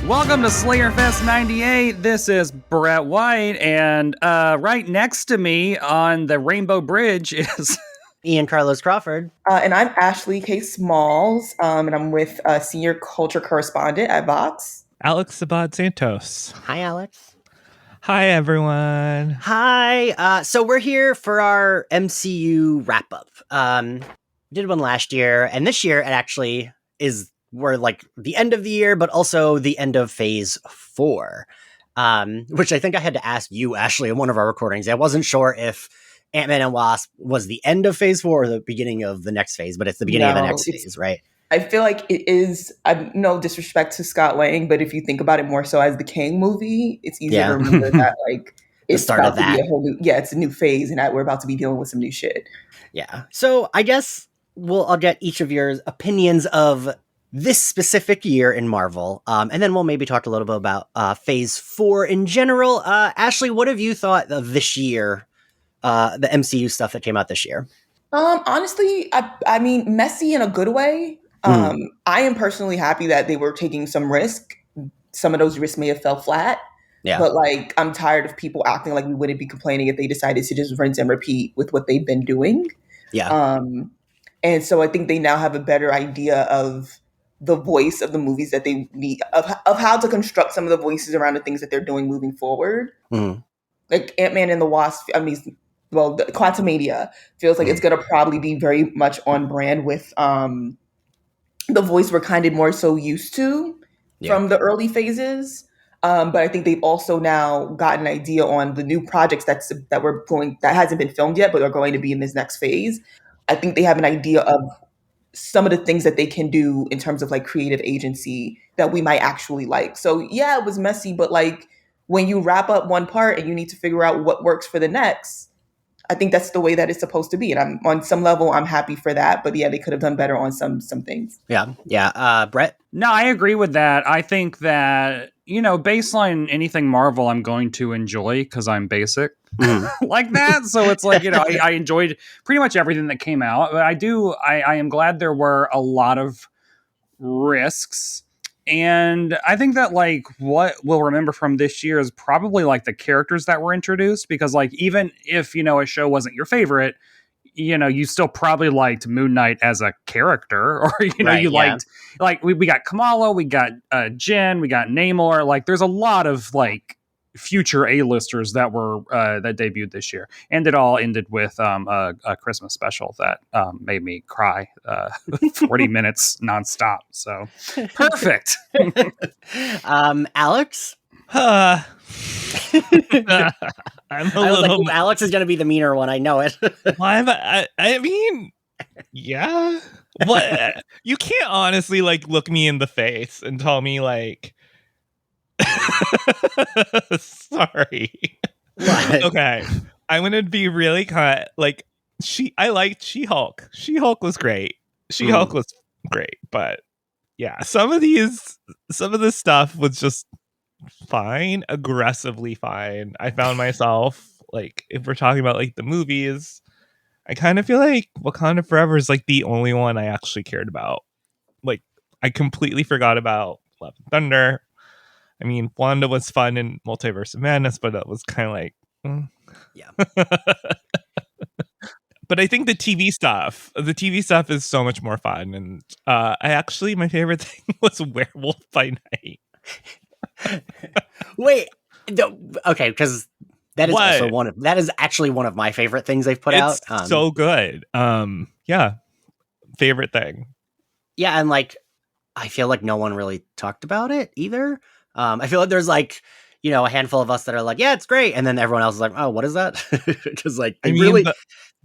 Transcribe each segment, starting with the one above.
Welcome to Slayerfest 98. This is Brett White, and right next to me on the Rainbow Bridge is Ian Carlos Crawford. And I'm Ashley K. Smalls, and I'm with Senior Culture Correspondent at Vox. Alex Abad-Santos. Hi, Alex. Hi, everyone. Hi. So we're here for our MCU wrap-up. Did one last year, and this year it actually we're like the end of the year, but also the end of Phase 4, which I think I had to ask you, Ashley, in one of our recordings. I wasn't sure if Ant-Man and Wasp was the end of Phase 4 or the beginning of the next phase, but it's the beginning of the next phase, right? I feel like it is, no disrespect to Scott Lang, but if you think about it more so as the Kang movie, it's easier to remember that like it's about to be a whole new, it's a new phase, and that we're about to be dealing with some new shit. Yeah. So I guess I'll get each of your opinions of this specific year in Marvel, and then we'll maybe talk a little bit about Phase 4 in general. Ashley, what have you thought of this year, the MCU stuff that came out this year? Honestly, I mean, messy in a good way. I am personally happy that they were taking some risk. Some of those risks may have fell flat. Yeah. But like, I'm tired of people acting like we wouldn't be complaining if they decided to just rinse and repeat with what they've been doing. Yeah. And so I think they now have a better idea of the voice of the movies that they need, of how to construct some of the voices around the things that they're doing moving forward. Like Ant-Man and the Wasp, the Quantumania feels like it's going to probably be very much on brand with the voice we're kind of more so used to from the early phases. But I think they've also now got an idea on the new projects that hasn't been filmed yet, but are going to be in this next phase. I think they have an idea of some of the things that they can do in terms of like creative agency that we might actually like. So yeah, it was messy, but like when you wrap up one part and you need to figure out what works for the next, I think that's the way that it's supposed to be. And I'm on some level, I'm happy for that. But yeah, they could have done better on some things. Yeah. Brett? No, I agree with that. I think that, baseline anything Marvel, I'm going to enjoy because I'm basic like that. So it's like, I enjoyed pretty much everything that came out. But I am glad there were a lot of risks. And I think that like what we'll remember from this year is probably like the characters that were introduced, because like even if a show wasn't your favorite, you still probably liked Moon Knight as a character, or liked like we got Kamala, we got Jen, we got Namor. Like there's a lot of like future A-listers that were that debuted this year, and it all ended with a Christmas special that made me cry 40 minutes nonstop. So perfect. Alex? Alex is going to be the meaner one. I know it. I mean, yeah. What? You can't honestly like look me in the face and tell me like. Sorry. What? Okay, I'm gonna be really like I liked She-Hulk. She-Hulk was great. She-Hulk was great, but yeah, some of this stuff was just fine, aggressively fine. I found myself like, if we're talking about like the movies, I kind of feel like Wakanda Forever is like the only one I actually cared about. Like I completely forgot about Love and Thunder. I mean, Wanda was fun in Multiverse of Madness, but that was kind of like, yeah. But I think the TV stuff is so much more fun. And my favorite thing was Werewolf by Night. Wait, okay, because that is actually one of my favorite things they've put out. So good. Yeah, favorite thing. Yeah, and like I feel like no one really talked about it either. I feel like there's like a handful of us that are like, yeah, it's great, and then everyone else is like, oh, what is that? Because like the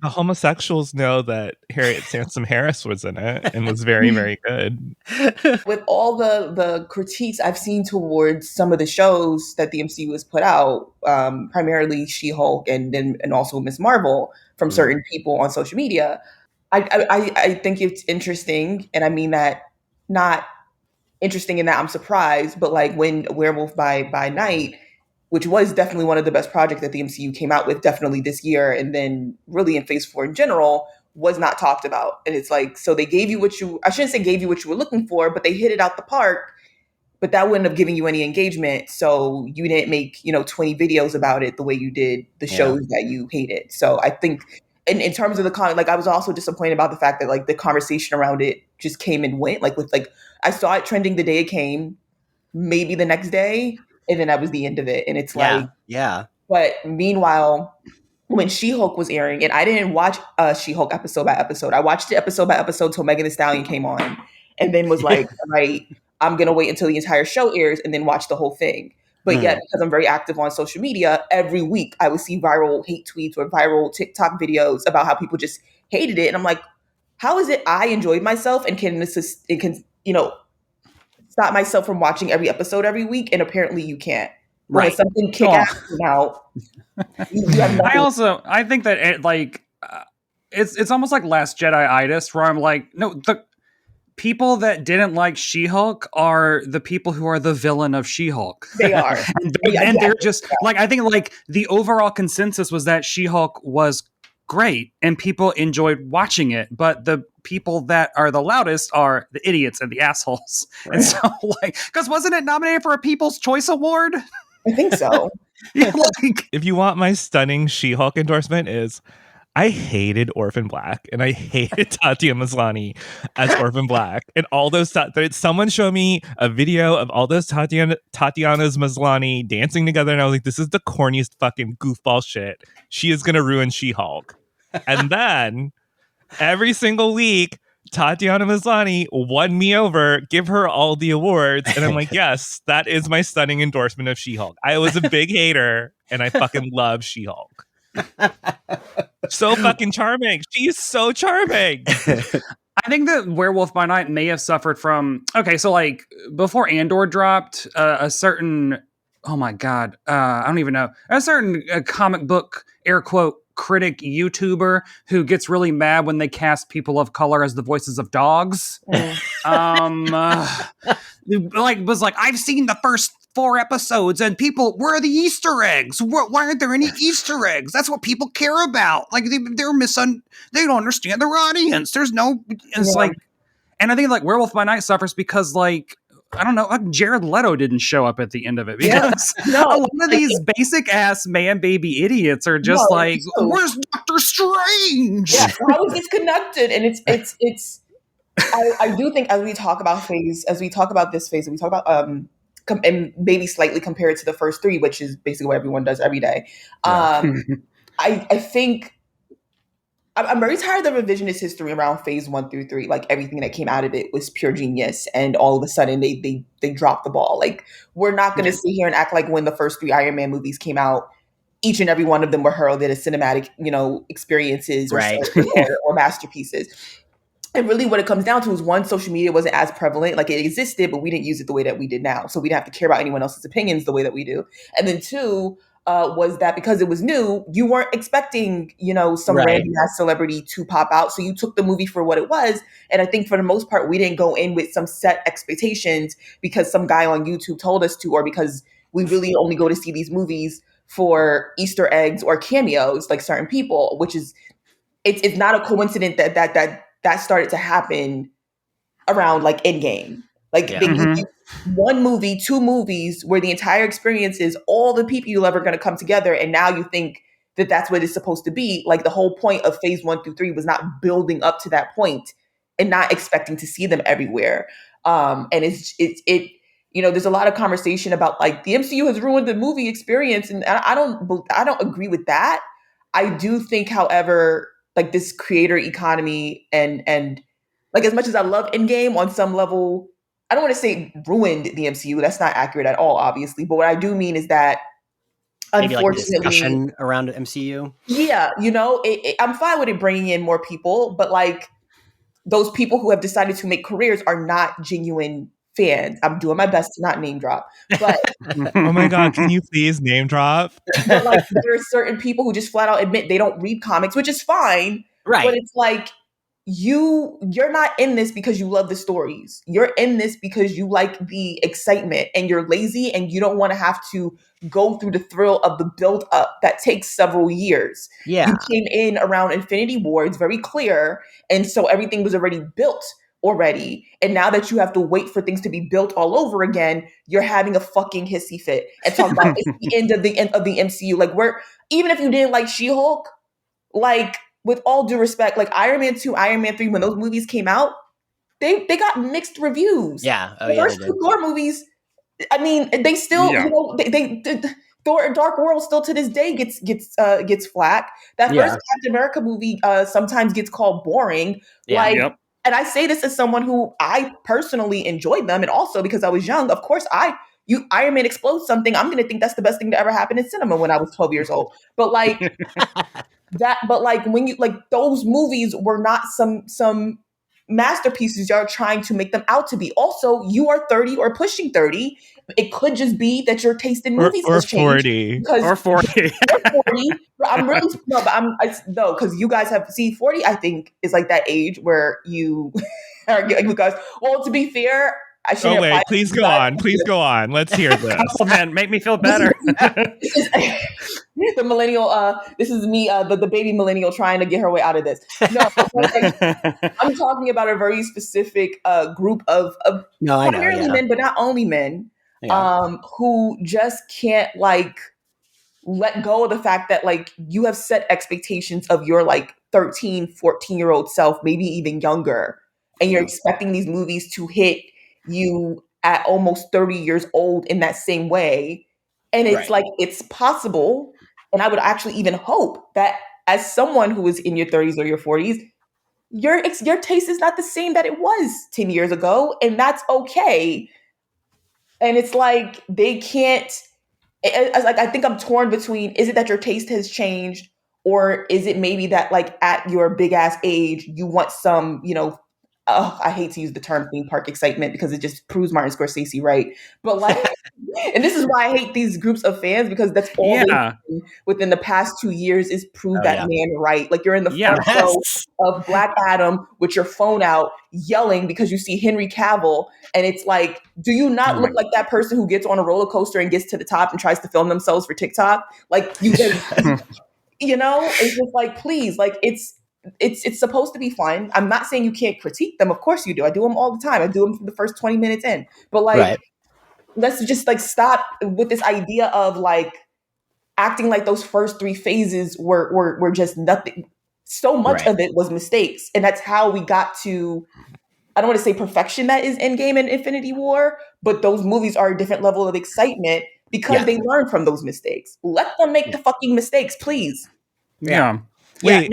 homosexuals know that Harriet Sansom Harris was in it and was very, very good. With all the critiques I've seen towards some of the shows that the MCU has put out, primarily She-Hulk and also Ms. Marvel, from certain people on social media, I think it's interesting, and I mean that not interesting in that I'm surprised, but like when Werewolf by Night, which was definitely one of the best projects that the MCU came out with definitely this year, and then really in Phase 4 in general, was not talked about. And it's like, so they gave you I shouldn't say gave you what you were looking for, but they hit it out the park but that wouldn't have given you any engagement. So you didn't make, 20 videos about it the way you did the shows that you hated. So I think in terms of the I was also disappointed about the fact that like the conversation around it just came and went. Like with like, I saw it trending the day it came, maybe the next day, and then that was the end of it. And it's but meanwhile, when She-Hulk was airing, and I didn't watch She-Hulk episode by episode. I watched it episode by episode till Megan Thee Stallion came on, and then was like, all right, I'm going to wait until the entire show airs and then watch the whole thing. But yet, because I'm very active on social media, every week I would see viral hate tweets or viral TikTok videos about how people just hated it. And I'm like, how is it I enjoyed myself and can stop myself from watching every episode every week? And apparently you can't. When something kick-ass came out, you have nothing. I think that it's almost like Last Jedi-itis, where I'm like, no, the people that didn't like She-Hulk are the people who are the villain of She-Hulk. They are. and they're just like, I think like the overall consensus was that She-Hulk was great and people enjoyed watching it, but the people that are the loudest are the idiots and the assholes. Right. And so because wasn't it nominated for a People's Choice Award? I think so. If you want my stunning She-Hulk endorsement is, I hated Orphan Black and I hated Tatiana Maslany as Orphan Black and all those. Someone show me a video of all those Tatiana's Maslany dancing together, and I was like, "This is the corniest fucking goofball shit. She is gonna ruin She-Hulk." And then every single week, Tatiana Maslany won me over, give her all the awards, and I'm like, yes, that is my stunning endorsement of She-Hulk. I was a big hater, and I fucking love She-Hulk. So fucking charming. She is so charming. I think that Werewolf by Night may have suffered from so like before Andor dropped, a certain I don't even know, a certain comic book air quote critic YouTuber who gets really mad when they cast people of color as the voices of dogs. Was like, I've seen the first 4 episodes and people, where are the Easter eggs? Why aren't there any Easter eggs? That's what people care about. Like they don't understand their audience. There's no, it's like, and I think like Werewolf by Night suffers because like, I don't know, like Jared Leto didn't show up at the end of it because a lot of these basic ass man baby idiots are just where's Doctor Strange? Yeah, how is this connected? And it's I do think as we talk about this phase, and we talk about and maybe slightly compare it to the first 3, which is basically what everyone does every day. I think I'm very tired of the revisionist history around phase 1 through 3. Like everything that came out of it was pure genius, and all of a sudden they dropped the ball. Like we're not going to sit here and act like when the first 3 Iron Man movies came out, each and every one of them were heralded as cinematic, experiences or masterpieces. And really what it comes down to is, one, social media wasn't as prevalent. Like it existed, but we didn't use it the way that we did now. So we didn't have to care about anyone else's opinions the way that we do. And then 2, was that because it was new, you weren't expecting, some random ass celebrity to pop out. So you took the movie for what it was. And I think for the most part, we didn't go in with some set expectations because some guy on YouTube told us to, or because we really only go to see these movies for Easter eggs or cameos, like certain people, which is, it's not a coincidence that started to happen around like Endgame. Like they give you 1 movie, 2 movies where the entire experience is all the people you love are going to come together. And now you think that that's what it's supposed to be. Like the whole point of phase 1 through 3 was not building up to that point and not expecting to see them everywhere. And there's a lot of conversation about like the MCU has ruined the movie experience. And I don't agree with that. I do think, however, like this creator economy and like, as much as I love Endgame, on some level, I don't want to say ruined the MCU. That's not accurate at all, obviously. But what I do mean is that, unfortunately, maybe like discussion around MCU. Yeah, I'm fine with it bringing in more people, but like those people who have decided to make careers are not genuine fans. I'm doing my best to not name drop, but oh my god, can you please name drop? But like, there are certain people who just flat out admit they don't read comics, which is fine, right? But it's like, you're not in this because you love the stories. You're in this because you like the excitement, and you're lazy and you don't want to have to go through the thrill of the build up that takes several years. Yeah. You came in around Infinity War, it's very clear. And so everything was already built already. And now that you have to wait for things to be built all over again, you're having a fucking hissy fit and talk about it's the end of the MCU. Like, even if you didn't like She-Hulk, like, with all due respect, like Iron Man 2, Iron Man 3, when those movies came out, they got mixed reviews. Yeah. The first two Thor movies, I mean, they still, they Thor Dark World still to this day gets flack. That first Captain America movie sometimes gets called boring. And I say this as someone who I personally enjoyed them, and also because I was young. Of course, Iron Man explodes something, I'm going to think that's the best thing to ever happen in cinema when I was 12 years old. But like when you like, those movies were not some masterpieces y'all are trying to make them out to be. Also, you are 30 or pushing 30. It could just be that your taste in movies has changed. Or 40. Or 40. I'm really because you guys have 40. I think is like that age where you guys. Well, to be fair, I should. Oh wait, please go on. Please go on. Let's hear this. Oh man, make me feel better. The millennial. This is me, the baby millennial, trying to get her way out of this. No, I'm talking about a very specific group of primarily men, but not only men. Who just can't like let go of the fact that like you have set expectations of your like 13, 14-year-old self, maybe even younger, and you're expecting these movies to hit you at almost 30 years old in that same way. And it's like, it's possible, and I would actually even hope that as someone who is in your 30s or your 40s, your taste is not the same that it was 10 years ago, and that's okay. And it's like, they can't, I think I'm torn between, is it that your taste has changed, or is it maybe that like at your big ass age, you want some, I hate to use the term theme park excitement because it just proves Martin Scorsese right. But like, and this is why I hate these groups of fans, because that's all they've done within the past 2 years is prove that man right. Like, you're in the front row of Black Adam with your phone out yelling because you see Henry Cavill, and it's like, do you not look like that person who gets on a roller coaster and gets to the top and tries to film themselves for TikTok? Like, you just, it's just like, please, like, it's supposed to be fun. I'm not saying you can't critique them. Of course you do. I do them all the time. I do them from the first 20 minutes in. But like, let's just like stop with this idea of like acting like those first 3 phases were just nothing. So much of it was mistakes. And that's how we got to, I don't want to say perfection that is Endgame and Infinity War, but those movies are a different level of excitement because they learn from those mistakes. Let them make the fucking mistakes, please. Yeah. Wait.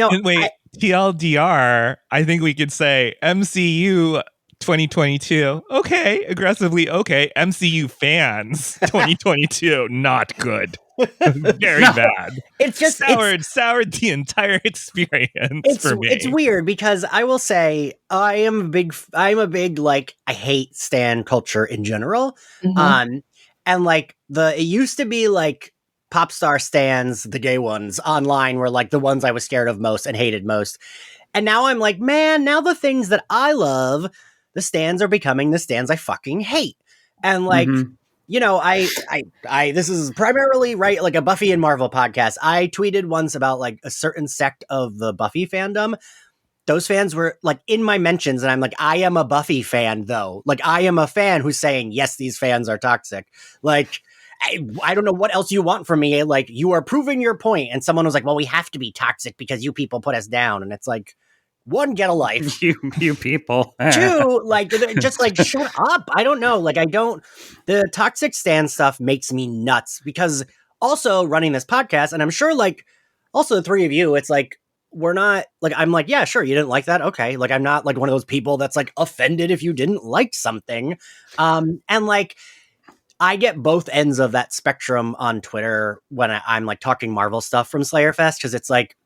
TLDR, I think we could say MCU 2022. Okay. Aggressively okay. MCU fans 2022. Not good. Very bad. It's just soured the entire experience for me. It's weird because I will say I'm a big like, I hate stan culture in general. And like it used to be like pop star stans, the gay ones online were like the ones I was scared of most and hated most. And now I'm like, man, now the things that I love, the stans are becoming the stans I fucking hate. And like, I this is primarily like a Buffy and Marvel podcast. I tweeted once about like a certain sect of the Buffy fandom. Those fans were like in my mentions, and I'm like, I am a Buffy fan though. Like, I am a fan who's saying, yes, these fans are toxic. Like, I don't know what else you want from me. Like, you are proving your point. And someone was like, well, we have to be toxic because you people put us down. And it's like, 1, get a life. You people. 2, like, just like, shut up. I don't know. Like, the toxic stan stuff makes me nuts because also running this podcast, and I'm sure like also the 3 of you, it's like, we're not like, I'm like, yeah, sure. You didn't like that. Okay. Like, I'm not like one of those people that's like offended if you didn't like something. And like, I get both ends of that spectrum on Twitter when I'm like talking Marvel stuff from Slayerfest, because it's like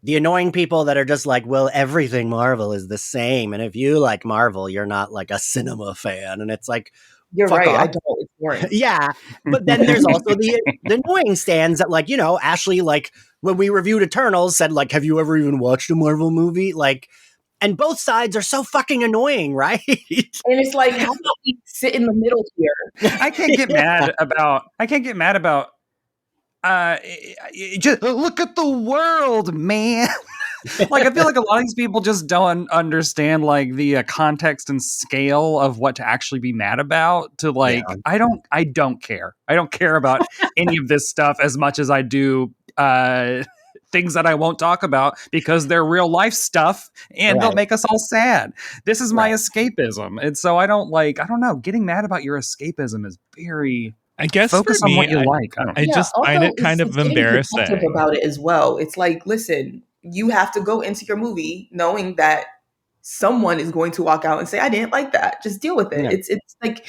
the annoying people that are just like, well, everything Marvel is the same. And if you like Marvel, you're not like a cinema fan. And it's like, you're right. Off. I don't. It's boring. Yeah. But then there's also the annoying stands that like, Ashley, like when we reviewed Eternals said like, have you ever even watched a Marvel movie? Like, and both sides are so fucking annoying, right? And it's like, how about we sit in the middle here? I can't get mad about just look at the world, man. Like, I feel like a lot of these people just don't understand like the context and scale of what to actually be mad about. To like, I don't care. I don't care about any of this stuff as much as I do things that I won't talk about because they're real life stuff and they'll make us all sad. This is my escapism. And so I don't know, getting mad about your escapism is very, I guess focus for me, on what you like. I just find it kind of embarrassing about it as well. It's like, listen, you have to go into your movie knowing that someone is going to walk out and say, I didn't like that. Just deal with it. Yeah. It's like,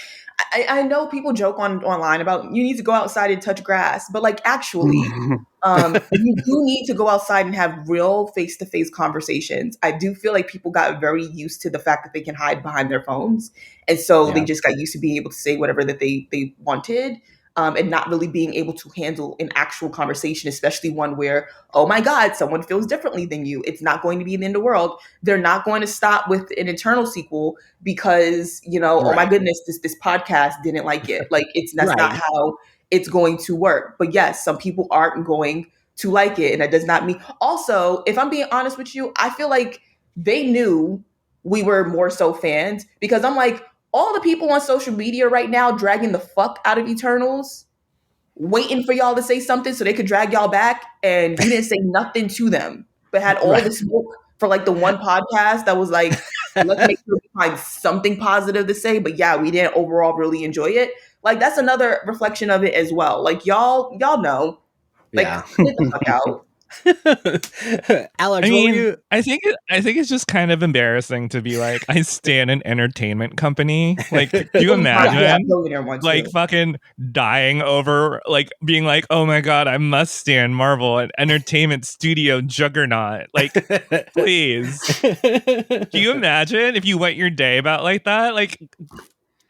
I know people joke online about you need to go outside and touch grass, but like actually, you do need to go outside and have real face-to-face conversations. I do feel like people got very used to the fact that they can hide behind their phones. And so they just got used to being able to say whatever that they wanted. And not really being able to handle an actual conversation, especially one where, oh my God, someone feels differently than you. It's not going to be the end of the world. They're not going to stop with an Eternal sequel because, oh my goodness, this podcast didn't like it. Like that's not how it's going to work. But yes, some people aren't going to like it. And that does not mean, also, if I'm being honest with you, I feel like they knew we were more so fans because I'm like, all the people on social media right now dragging the fuck out of Eternals, waiting for y'all to say something so they could drag y'all back, and you didn't say nothing to them, but had all the smoke for like the one podcast that was like, let's make sure we find something positive to say, but yeah, we didn't overall really enjoy it. Like that's another reflection of it as well. Like y'all know, like get the fuck out. Alex, I think it's just kind of embarrassing to be like, I stand an entertainment company. Like, do you imagine like fucking dying over like being like, oh my God, I must stand Marvel, an entertainment studio juggernaut. Like, please. Do you imagine if you went your day about like that? Like,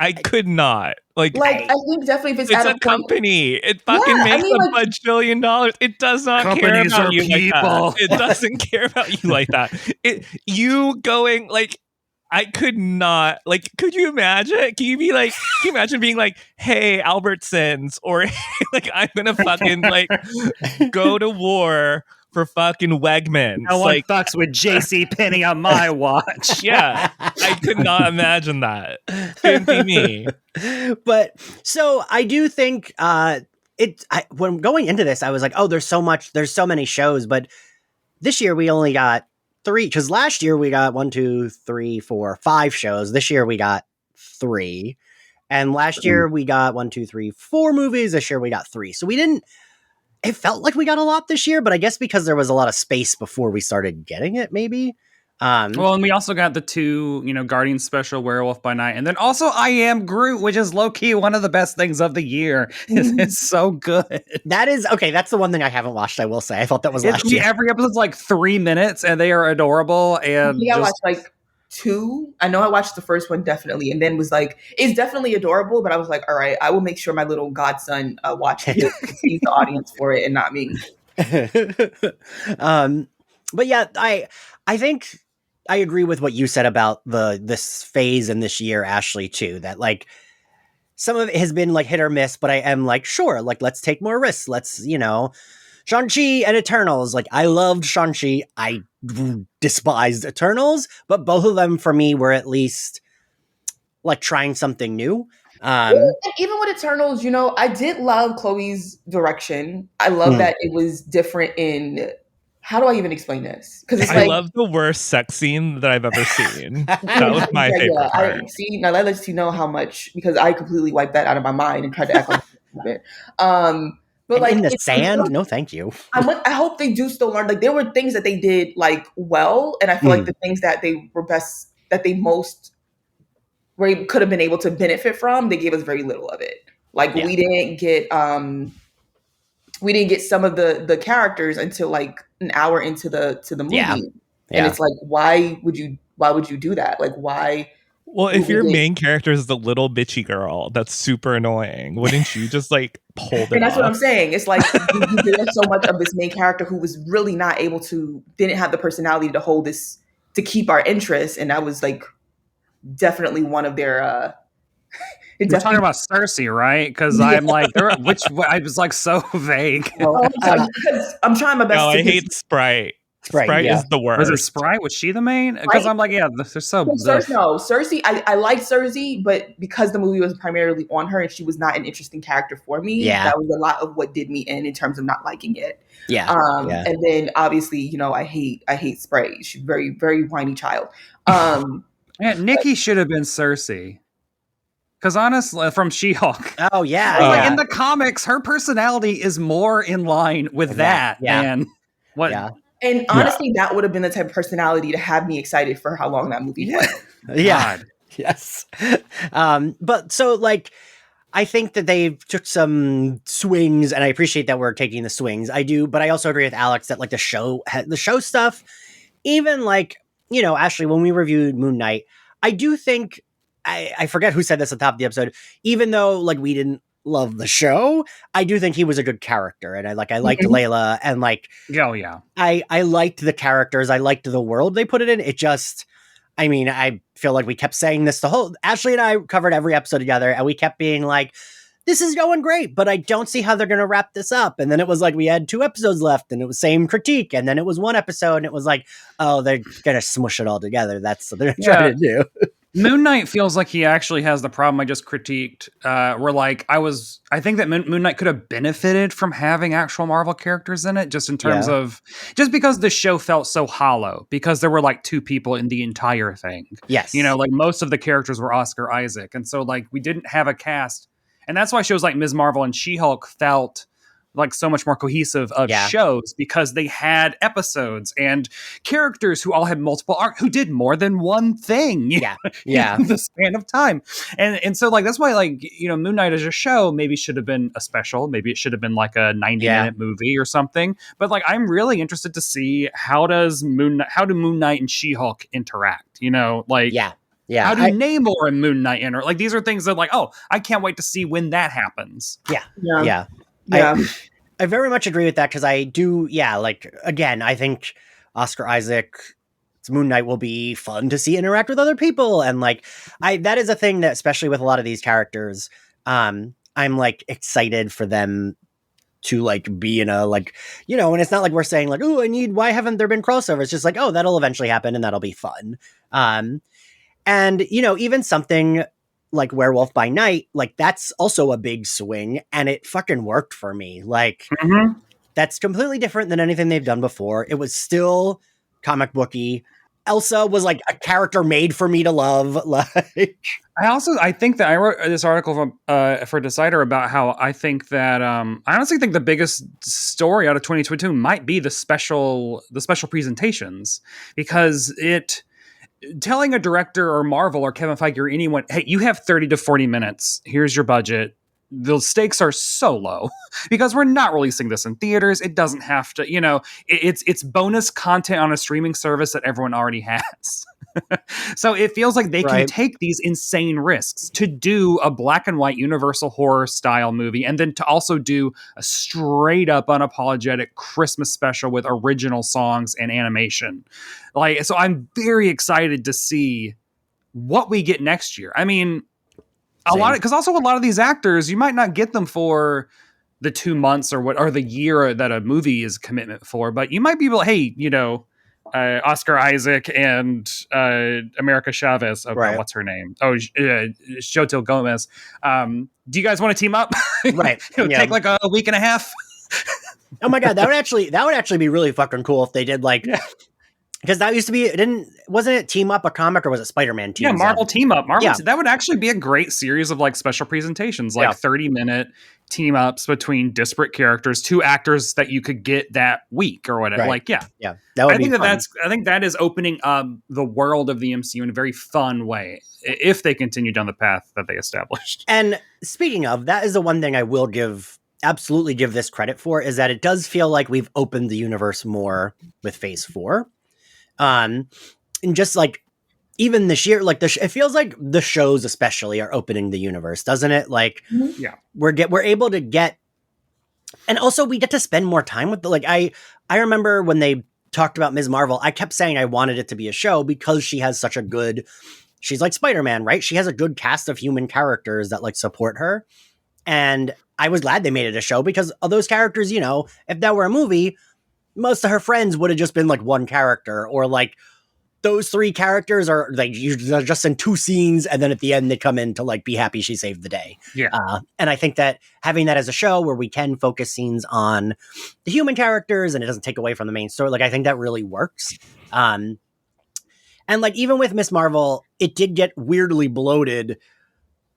I could not. Like I think definitely if it's a company, it fucking makes a bajillion dollars. It does not care about you people. Like that. It doesn't care about you like that. You going like, I could not. Like, could you imagine? Can you imagine being like, hey, Albertsons, or like, I'm gonna fucking like go to war for fucking Wegmans. No one fucks with JCPenney on my watch. Yeah, I could not imagine that. Couldn't be me. But so I do think when going into this, I was like, oh, there's so many shows, but this year we only got 3, because last year we got 1, 2, 3, 4, 5 shows. This year we got 3. And last year we got 1, 2, 3, 4 movies. This year we got 3. So it felt like we got a lot this year, but I guess because there was a lot of space before we started getting it, maybe. Well, and we also got the 2, Guardians Special, Werewolf by Night, and then also I Am Groot, which is low-key one of the best things of the year. It's so good. That is, okay, that's the one thing I haven't watched, I will say. I thought that was last year. Every episode's like 3 minutes, and they are adorable. And I watched like 2. I know I watched the first one definitely, and then was like, it's definitely adorable, but I was like, all right, I will make sure my little godson watches it. He's the audience for it and not me. But yeah, I think I agree with what you said about this phase in this year, Ashley, too, that like some of it has been like hit or miss, but I am like, sure, like let's take more risks. Let's, Shang-Chi and Eternals. Like I loved Shang-Chi. I despised Eternals, but both of them for me were at least like trying something new. And even with Eternals, I did love Chloe's direction. I love that it was different in, how do I even explain this? Because it's I love the worst sex scene that I've ever seen. That was my favorite part. Now that lets you know how much, because I completely wiped that out of my mind and tried to act like it. But like in the sand, no, thank you. I hope they do still learn. Like there were things that they did like well, and I feel like the things that they were best, that they most could have been able to benefit from, they gave us very little of it. Like we didn't get some of the characters until like an hour into the movie, and it's like, why would you do that? Like why? Well, if your main character is the little bitchy girl that's super annoying, wouldn't you just like pull it And that's off? what I'm saying. It's like you did so much of this main character who was really not able to, didn't have the personality to hold this, to keep our interest, and that was like definitely one of their. You're talking about Cersei, right? Because I'm like, I was like so vague. I'm trying my best. No, I hate Sprite. Sprite yeah. is the worst. Was it Sprite? Was she the main? Because I'm like, yeah, they're so. Cersei. I like Cersei, but because the movie was primarily on her and she was not an interesting character for me, that was a lot of what did me in terms of not liking it. Yeah. And then obviously, I hate Sprite. She's very, very whiny child. Yeah, Nikki should have been Cersei. Because honestly, from She-Hulk. Oh, yeah. Like in the comics, her personality is more in line with that than what. Yeah. And honestly, that would have been the type of personality to have me excited for how long that movie was. Yeah. Yes. But so, like, I think that they took some swings, and I appreciate that we're taking the swings. I do, but I also agree with Alex that, like, the show stuff, even, like, Ashley, when we reviewed Moon Knight, I do think, I forget who said this at the top of the episode, even though, like, we didn't love the show, I do think he was a good character, and I liked Layla, and, like, I liked the characters, I liked the world they put it in. It just, I mean, I feel like we kept saying this Ashley and I covered every episode together, and we kept being like, this is going great, but I don't see how they're going to wrap this up. And then it was like, we had 2 episodes left, and it was same critique. And then it was 1 episode, and it was like, oh, they're going to smush it all together. That's what they're trying to do. Moon Knight feels like he actually has the problem I just critiqued. Where like I think that Moon Knight could have benefited from having actual Marvel characters in it, just in terms of just because the show felt so hollow because there were like 2 people in the entire thing. Yes, like most of the characters were Oscar Isaac, and so like we didn't have a cast, and that's why shows like Ms. Marvel and She-Hulk felt like so much more cohesive of shows because they had episodes and characters who all had multiple arcs, who did more than one thing. In the span of time. And so like, that's why like, Moon Knight as a show maybe should have been a special. Maybe it should have been like a 90-minute movie or something. But like, I'm really interested to see how do Moon Knight and She-Hulk interact? How do Namor and Moon Knight enter? Like, these are things that like, oh, I can't wait to see when that happens. Yeah. I very much agree with that because I do, like, again, I think Oscar Isaac's Moon Knight will be fun to see interact with other people. And, like, that is a thing that, especially with a lot of these characters, I'm, like, excited for them to, like, be in a, like, and it's not like we're saying, like, oh, why haven't there been crossovers? It's just like, oh, that'll eventually happen and that'll be fun. And, even something like Werewolf by Night, like that's also a big swing, and it fucking worked for me. Like that's completely different than anything they've done before. It was still comic booky. Elsa was like a character made for me to love. Like I think that I wrote this article for Decider about how I think that I honestly think the biggest story out of 2022 might be the special presentations, because telling a director or Marvel or Kevin Feige or anyone, hey, you have 30 to 40 minutes. Here's your budget. The stakes are so low because we're not releasing this in theaters. It doesn't have to, it's bonus content on a streaming service that everyone already has. So it feels like they can take these insane risks to do a black and white Universal horror style movie, and then to also do a straight up unapologetic Christmas special with original songs and animation. Like, so I'm very excited to see what we get next year. I mean, a lot of these actors, you might not get them for the 2 months or the year that a movie is commitment for, but you might be able, hey, Oscar Isaac and America Chavez. Oh, God, what's her name? Oh, Xochitl Gomez. Do you guys want to team up? Right. It would take like a week and a half. Oh my God, that would actually be really fucking cool if they did like. Because that used to be, wasn't it Team Up a comic, or was it Spider-Man Team Up? Yeah, Marvel Team Up. That would actually be a great series of like special presentations, like 30-minute team ups between disparate characters, 2 actors that you could get that week or whatever. Like, that would be fun. I think that is opening up the world of the MCU in a very fun way if they continue down the path that they established. And speaking of, that is the one thing I will absolutely give this credit for, is that it does feel like we've opened the universe more with Phase 4. And just like even this year, like it feels like the shows especially are opening the universe, doesn't it? Like, we're able to get, and also we get to spend more time with I remember when they talked about Ms. Marvel, I kept saying I wanted it to be a show because she has such a good, she's like Spider-Man, right? She has a good cast of human characters that like support her. And I was glad they made it a show because of those characters, if that were a movie, most of her friends would have just been like one character, or like those three characters are like they're just in two scenes, and then at the end they come in to like be happy she saved the day. Yeah. And I think that having that as a show where we can focus scenes on the human characters and it doesn't take away from the main story, like I think that really works. And like even with Miss Marvel, it did get weirdly bloated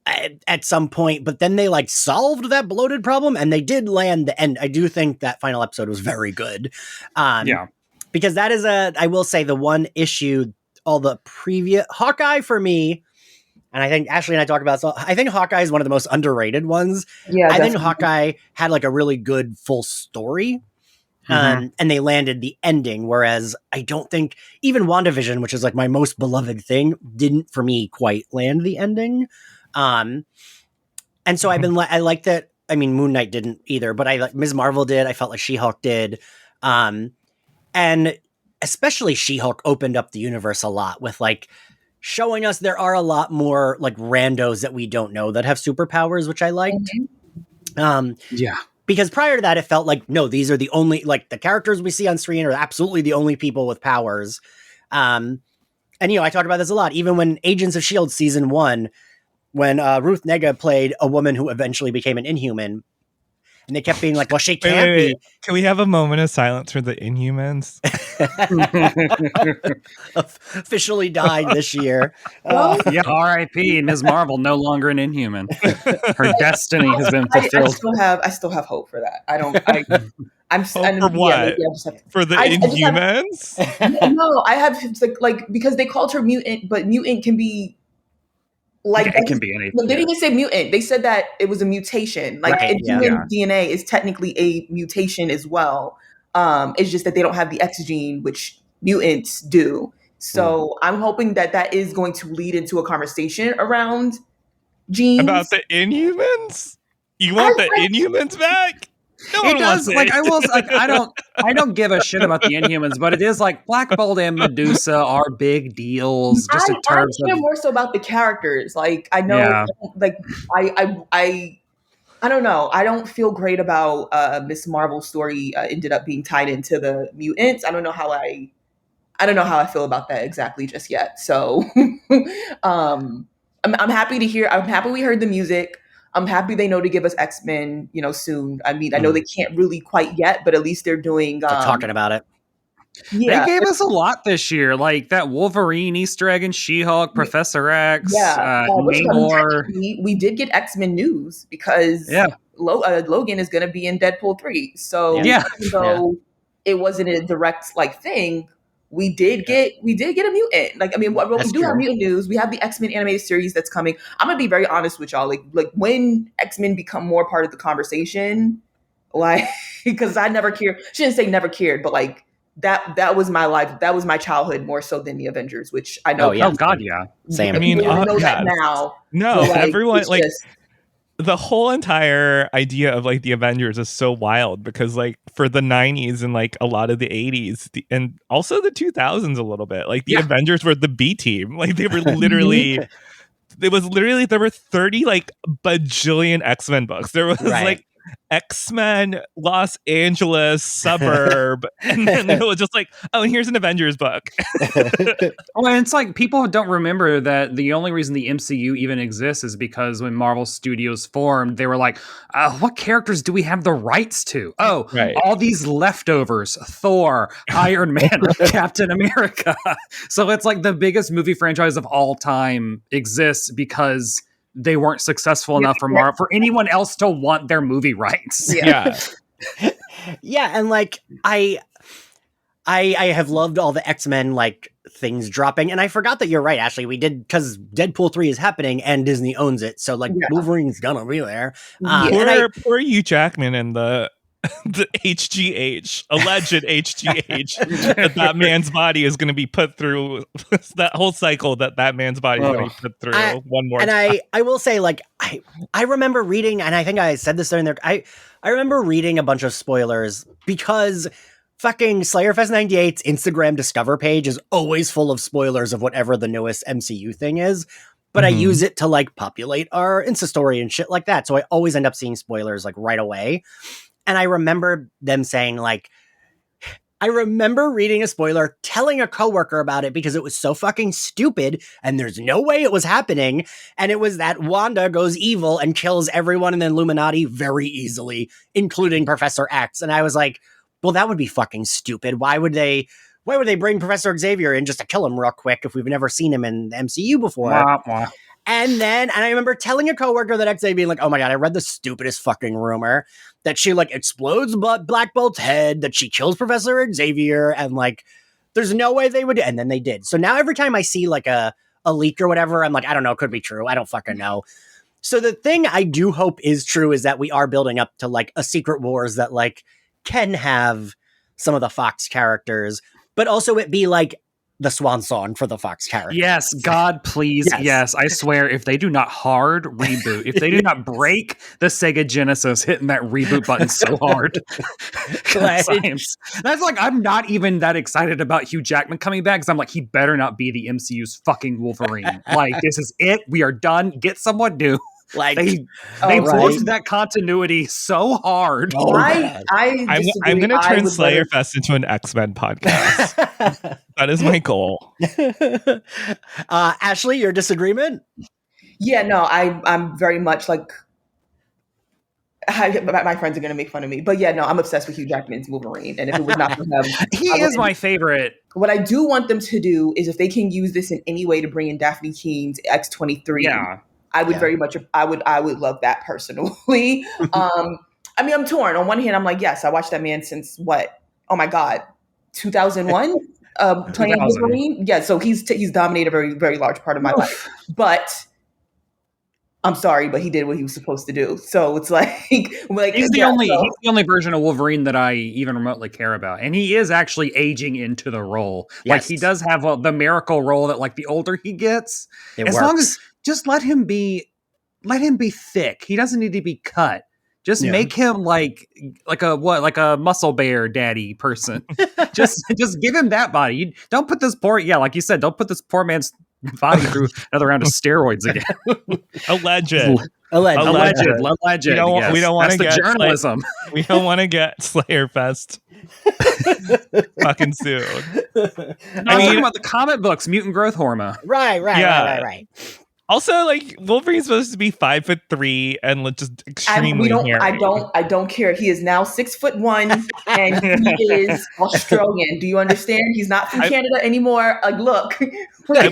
at some point, but then they like solved that bloated problem and they did land the end. I do think that final episode was very good. Because that is I will say the one issue, all the previous Hawkeye for me, and I think Ashley and I talked about, so I think Hawkeye is one of the most underrated ones. Yeah, I think Hawkeye had like a really good full story. And they landed the ending, whereas I don't think even WandaVision, which is like my most beloved thing, didn't for me quite land the ending. And so I've been I like that. I mean, Moon Knight didn't either, but I like Ms. Marvel did. I felt like She-Hulk did. And especially She-Hulk opened up the universe a lot with like showing us there are a lot more like randos that we don't know that have superpowers, which I liked. Because prior to that, it felt like, no, these are the only, like, the characters we see on screen are absolutely the only people with powers. And, you know, I talked about this a lot. Even when Agents of S.H.I.E.L.D. season 1, when Ruth Negga played a woman who eventually became an Inhuman, and they kept being like, well, she can't be. Can we have a moment of silence for the Inhumans? Officially died this year. R.I.P. Ms. Marvel, no longer an Inhuman. Her destiny has been fulfilled. I still have hope for that. For what? For the Inhumans? No, I have like because they called her mutant, but mutant can be like it can be anything. They didn't even say mutant. They said that it was a mutation. Like human DNA is technically a mutation as well. It's just that they don't have the X gene, which mutants do. So I'm hoping that is going to lead into a conversation around genes. About the Inhumans? You want the Inhumans back? No it does. Like I will. Like I don't give a shit about the Inhumans, but it is like Black Bolt and Medusa are big deals. Just in terms of more so about the characters. Like I know, like I don't know. I don't feel great about Miss Marvel's story ended up being tied into the mutants. I don't know how I feel about that exactly just yet. So I'm happy to hear. I'm happy we heard the music. I'm happy they know to give us X-Men, soon. I mean, I know they can't really quite yet, but at least they're doing... they're talking about it. Yeah. They gave us a lot this year, like that Wolverine Easter egg and She-Hulk, Professor X, Namor. We did get X-Men news because Logan is going to be in Deadpool 3. So even though it wasn't a direct thing, we did get a mutant. Like, I mean, we do have mutant news. We have the X-Men animated series that's coming. I'm gonna be very honest with y'all. Like when X-Men become more part of the conversation, because I never cared. Shouldn't say never cared, but like that was my life. That was my childhood more so than the Avengers, which I know. Oh God, yeah. Same. I mean, know that now. No, everyone the whole entire idea of like the Avengers is so wild because like for the 90s and like a lot of the 80s and also the 2000s a little bit, like the Avengers were the B team. Like they were literally there were 30 like bajillion X-Men books. There was like X-Men Los Angeles suburb and then it was just like, oh, and here's an Avengers book. Well, and it's like people don't remember that the only reason the MCU even exists is because when Marvel Studios formed, they were like, what characters do we have the rights to? Oh, all these leftovers, Thor, Iron Man, Captain America. So it's like the biggest movie franchise of all time exists because they weren't successful enough for anyone else to want their movie rights. Yeah, and like I have loved all the X-Men like things dropping, and I forgot that you're right, Ashley. We did because Deadpool 3 is happening and Disney owns it, so like Wolverine's gonna be there. Poor Hugh Jackman and the HGH, alleged HGH, that man's body is going to be put through that whole cycle that man's body is going to be put through one more time. I will say, like, I remember reading, and I think I said this during there, I remember reading a bunch of spoilers because fucking Slayerfest 98's Instagram Discover page is always full of spoilers of whatever the newest MCU thing is. But I use it to like populate our Insta story and shit like that. So I always end up seeing spoilers like right away. And I remember them saying like, I remember reading a spoiler, telling a coworker about it because it was so fucking stupid and there's no way it was happening. And it was that Wanda goes evil and kills everyone in the Illuminati very easily, including Professor X. And I was like, well, that would be fucking stupid. Why would they bring Professor Xavier in just to kill him real quick if we've never seen him in the MCU before? Wah, wah. And I remember telling a coworker the next day, being like, oh my God, I read the stupidest fucking rumor that she like explodes Black Bolt's head, that she kills Professor Xavier, and like, there's no way they would. And then they did. So now every time I see like a leak or whatever, I'm like, I don't know, it could be true. I don't fucking know. So the thing I do hope is true is that we are building up to like a Secret Wars that like can have some of the Fox characters, but also it be like the swan song for the Fox characters. Yes, God, please. Yes. I swear, if they do not hard reboot, if they do not break the Sega Genesis hitting that reboot button so hard, that's like, I'm not even that excited about Hugh Jackman coming back because I'm like, he better not be the MCU's fucking Wolverine. Like, this is it. We are done. Get someone new. Like they forced that continuity so hard. I'm going to turn Slayerfest into an X-Men podcast. That is my goal. Ashley, your disagreement? Yeah, no, I'm very much like, my friends are going to make fun of me, but yeah, no, I'm obsessed with Hugh Jackman's Wolverine, and if it was not for him, he is my favorite. What I do want them to do is if they can use this in any way to bring in Daphne Keene's X-23. Yeah. I would very much, I would love that personally. I mean, I'm torn. On one hand, I'm like, yes, I watched that man since what? Oh my God, 2001, playing Wolverine. Yeah, so he's dominated a very, very large part of my life. But I'm sorry, but he did what he was supposed to do. So it's like he's the only version of Wolverine that I even remotely care about, and he is actually aging into the role. Yes. Like he does have the miracle role that, like, the older he gets, long as just let him be thick. He doesn't need to be cut. Just make him like a muscle bear daddy person. just give him that body. You don't put this poor, like you said, don't put this poor man's body through another round of steroids again. Alleged. We don't want to get journalism. We don't want to get Slayerfest fucking soon. I'm talking about the comic books, mutant growth hormone. Right. Also, like, Wolverine's supposed to be 5'3" and just extremely hairy. I don't care. He is now 6'1" and he is Australian. Do you understand? He's not from Canada anymore. Like, look. I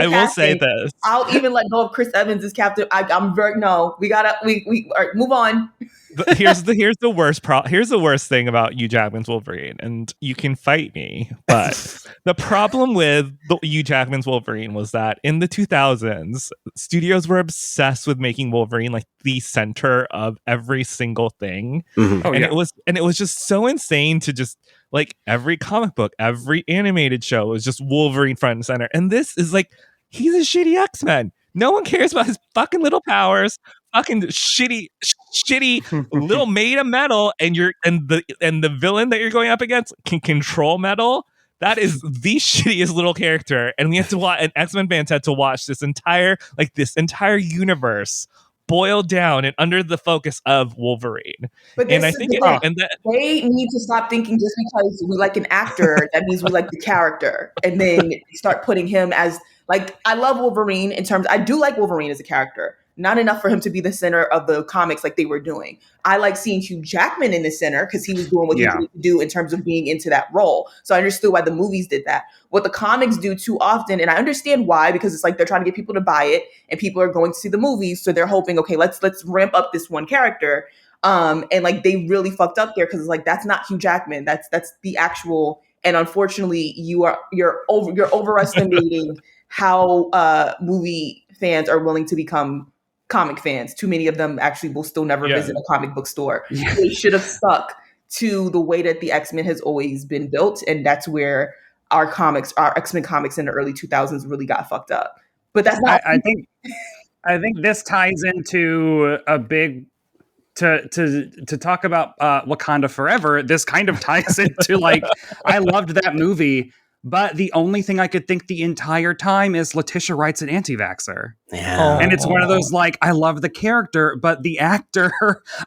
will say this. I'll even let go of Chris Evans as captain. We move on. Here's the worst thing about Hugh Jackman's Wolverine, and you can fight me, but the problem with Hugh Jackman's Wolverine was that in the 2000s, studios were obsessed with making Wolverine like the center of every single thing. Mm-hmm. It was just so insane to just like every comic book, every animated show was just Wolverine front and center, and this is like, he's a shitty X-Men. No one cares about his fucking little powers. Fucking shitty little made of metal, and the villain that you're going up against can control metal. That is the shittiest little character, and we have to watch. And X-Men fans had to watch this entire universe boiled down and under the focus of Wolverine. But I think they need to stop thinking just because we like an actor that means we like the character, and then start putting him as like, I love Wolverine I do like Wolverine as a character. Not enough for him to be the center of the comics like they were doing. I like seeing Hugh Jackman in the center because he was doing what he needed to do in terms of being into that role. So I understood why the movies did that. What the comics do too often, and I understand why, because it's like they're trying to get people to buy it, and people are going to see the movies, so they're hoping, okay, let's ramp up this one character. And like they really fucked up there because it's like, that's not Hugh Jackman. That's the actual. And unfortunately, you're overestimating how movie fans are willing to become comic fans. Too many of them actually will still never visit a comic book store. They should have stuck to the way that the X-Men has always been built, and that's where our X-Men comics in the early 2000s really got fucked up. But that's not. I think this ties into a big to talk about Wakanda Forever. This kind of ties into like, I loved that movie. But the only thing I could think the entire time is Letitia Wright's an anti-vaxxer. Yeah. And it's one of those, like, I love the character, but the actor,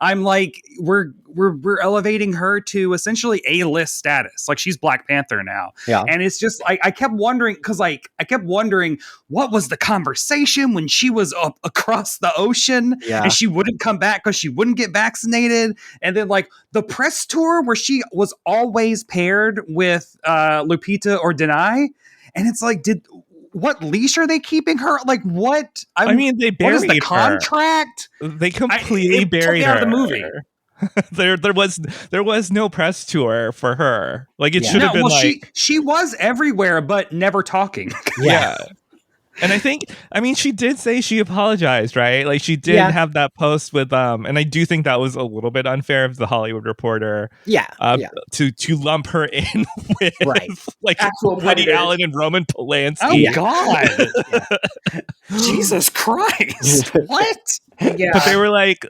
I'm like, we're we're elevating her to essentially A-list status. Like she's Black Panther now. Yeah. And it's just I kept wondering, because I kept wondering what was the conversation when she was up across the ocean and she wouldn't come back because she wouldn't get vaccinated. And then like the press tour where she was always paired with Lupita or Denai. And it's like, what leash are they keeping her? Like what? I mean, they buried what is the contract? They completely buried her out of the movie. there was no press tour for her. Like it should have been like she was everywhere but never talking. Yeah. And she did say she apologized, right? Like she did have that post with and I do think that was a little bit unfair of the Hollywood Reporter. To lump her in with like Woody Allen and Roman Polanski. Oh God. Jesus Christ. What? Yeah. But they were like,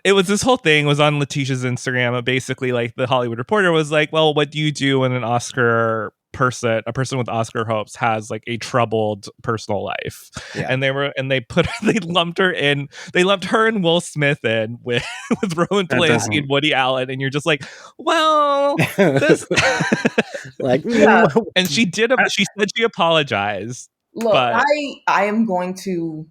it was this whole thing was on Letitia's Instagram. Basically, like the Hollywood Reporter was like, well, what do you do when a person with Oscar hopes has like a troubled personal life? And they lumped her and Will Smith in with Roman Polanski and Woody Allen, and you're just like, well, this like and she said she apologized. Look, but I am going to,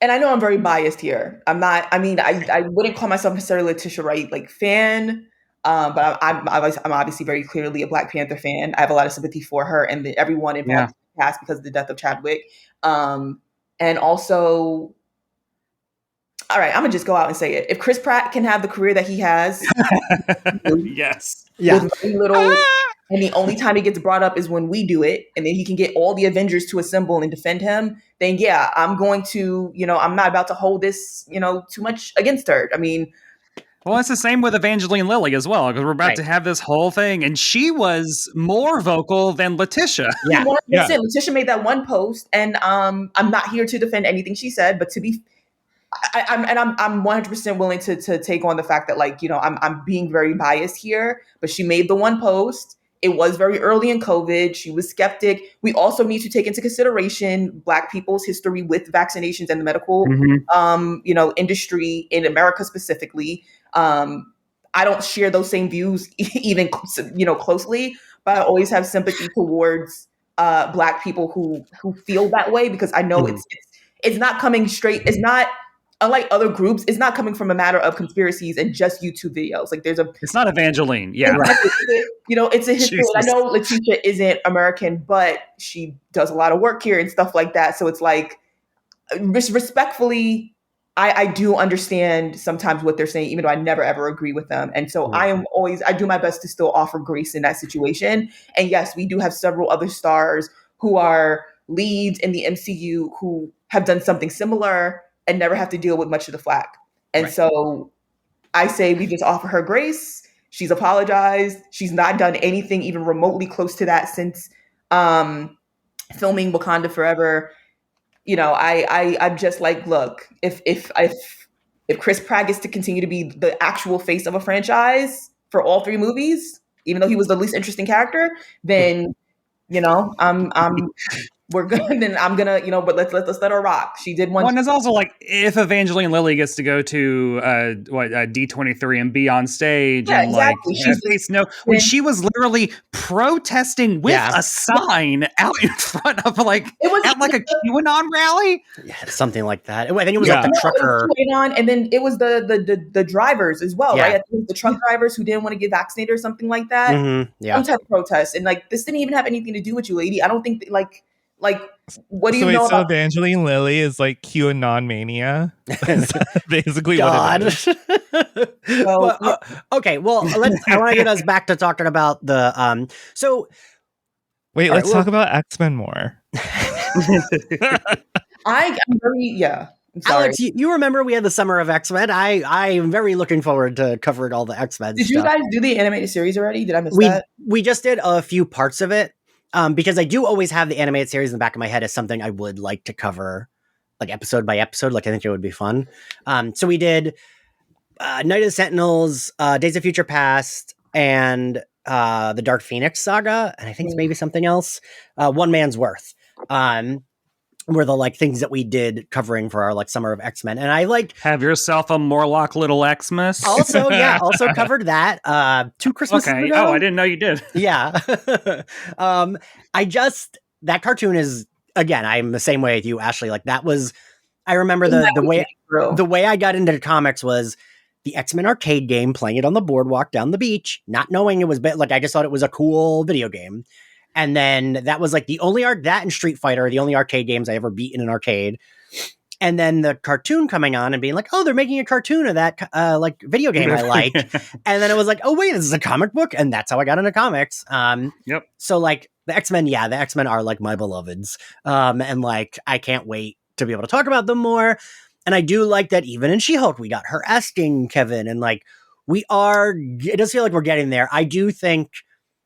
and I know I'm very biased here. I'm not. I mean, I wouldn't call myself necessarily a Letitia Wright like fan. But I'm obviously very clearly a Black Panther fan. I have a lot of sympathy for her and everyone involved in the past because of the death of Chadwick. And also, all right, I'm gonna just go out and say it. If Chris Pratt can have the career that he has, yes, with very little, and the only time he gets brought up is when we do it, and then he can get all the Avengers to assemble and defend him, then yeah, I'm going to, I'm not about to hold this, too much against her. I mean. Well, it's the same with Evangeline Lilly as well, because we're about to have this whole thing, and she was more vocal than Letitia. Yeah. Letitia made that one post, and I'm not here to defend anything she said, but to be, I'm 100% willing to take on the fact that I'm being very biased here. But she made the one post. It was very early in COVID. She was skeptic. We also need to take into consideration Black people's history with vaccinations and the medical, industry in America specifically. I don't share those same views even, closely, but I always have sympathy towards Black people who feel that way, because I know it's not coming straight. It's not, unlike other groups, it's not coming from a matter of conspiracies and just YouTube videos. Like it's not Evangeline. Yeah. It's a history. I know Letitia isn't American, but she does a lot of work here and stuff like that. So it's like, respectfully, I do understand sometimes what they're saying, even though I never ever agree with them. And so I do my best to still offer grace in that situation. And yes, we do have several other stars who are leads in the MCU who have done something similar and never have to deal with much of the flack. And so I say we just offer her grace. She's apologized. She's not done anything even remotely close to that since filming Wakanda Forever. I'm just like, look, if Chris Pratt gets to continue to be the actual face of a franchise for all three movies, even though he was the least interesting character, then we're good. Then I'm gonna, but let's let her rock. She did one. And it's also like if Evangeline Lilly gets to go to D23 and be on stage, and exactly. When she was literally protesting with a sign out in front of at a QAnon rally, something like that. I think it was like the trucker, and then it was the drivers as well, right? The truck drivers who didn't want to get vaccinated or something like that. Some type of protest, and this didn't even have anything to do with you, lady. I don't think what do you know about Evangeline Lilly is like QAnon mania? Basically God. what it is. Okay, well, I want to get us back to talking about the let's talk about X-Men more. I'm sorry. Alex, you remember we had the summer of X-Men? I am very looking forward to covering all the X-Men Did stuff. you guys do the animated series already? Did I miss that? We just did a few parts of it. Because I do always have the animated series in the back of my head as something I would like to cover, like episode by episode. Like I think it would be fun. So we did Night of the Sentinels, Days of Future Past, and the Dark Phoenix saga, and I think it's maybe something else. One Man's Worth. were the like things that we did covering for our like summer of X-Men. And I like have yourself a Morlock Little Xmas. Also covered that 2 Christmases Okay. ago. Oh, I didn't know you did. Yeah. That cartoon is, again, I'm the same way with you, Ashley. Like that was, I remember the way I got into the comics was the X-Men arcade game, playing it on the boardwalk down the beach, not knowing it was like, I just thought it was a cool video game. And then that was like the only that and Street Fighter are the only arcade games I ever beat in an arcade. And then the cartoon coming on and being like, oh, they're making a cartoon of that like video game I like. And then it was like, oh wait, this is a comic book, and that's how I got into comics. Yep. So like the X-Men are like my beloveds, and like I can't wait to be able to talk about them more. And I do like that even in She-Hulk we got her asking Kevin, and like it does feel like we're getting there. I do think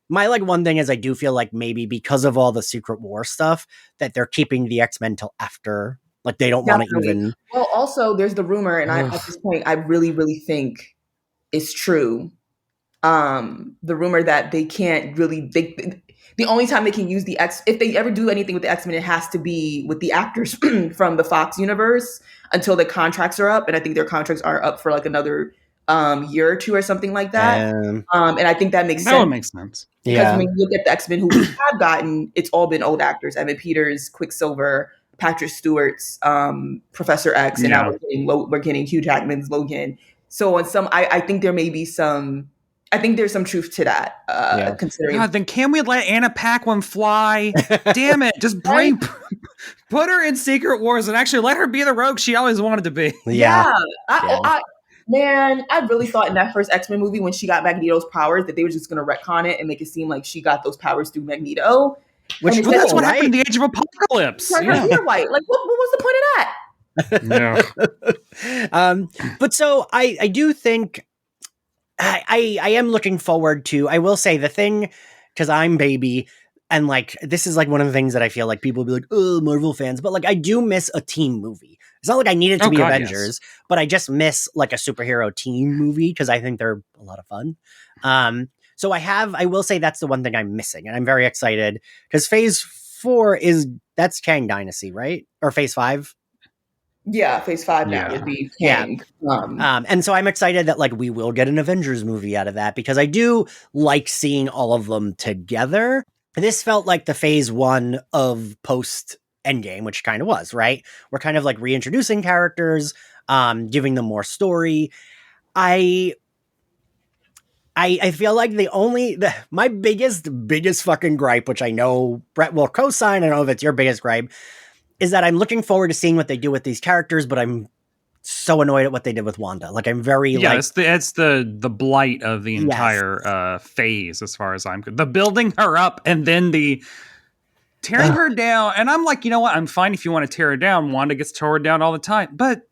my like one thing is I do feel like maybe because of all the Secret War stuff that they're keeping the X-Men till after. Like they don't want to even. Well, also there's the rumor, and at this point, I really, really think it's true. The rumor that they can't really, the only time they can use the if they ever do anything with the X-Men, it has to be with the actors from the Fox universe until the contracts are up, and I think their contracts are up for like another year or two or something like that. And I think that makes sense. That would make sense. Because when you look at the X-Men who we have gotten, it's all been old actors. Evan Peters, Quicksilver, Patrick Stewart's Professor X, and now we're getting Hugh Jackman's Logan. So on some, I think there may be some. I think there's some truth to that. Considering, God, then can we let Anna Paquin fly? Damn it! Just put her in Secret Wars and actually let her be the Rogue she always wanted to be. Man, I really thought in that first X-Men movie when she got Magneto's powers that they were just going to retcon it and make it seem like she got those powers through Magneto. That's what happened in the Age of Apocalypse. Her hair white. Like, what was the point of that? Yeah. But so I do think I am looking forward to. I will say the thing, because I'm baby, and like this is like one of the things that I feel like people will be like, oh, Marvel fans, but like I do miss a team movie. It's not like I need it to be Avengers, but I just miss like a superhero team movie because I think they're a lot of fun. So I will say that's the one thing I'm missing, and I'm very excited because Phase 4 that's Kang Dynasty, right? Or Phase 5? Yeah, Phase 5 now would be Kang. And so I'm excited that like we will get an Avengers movie out of that because I do like seeing all of them together. This felt like the Phase 1 of post Endgame, which kind of was, right? We're kind of like reintroducing characters, giving them more story. I feel like my biggest fucking gripe, which I know Brett will co-sign, I don't know if it's your biggest gripe, is that I'm looking forward to seeing what they do with these characters, but I'm so annoyed at what they did with Wanda. Like I'm very it's the blight of the entire phase as far as I'm concerned. The building her up and then the tearing her down. And I'm like, you know what? I'm fine if you want to tear her down. Wanda gets torn down all the time, but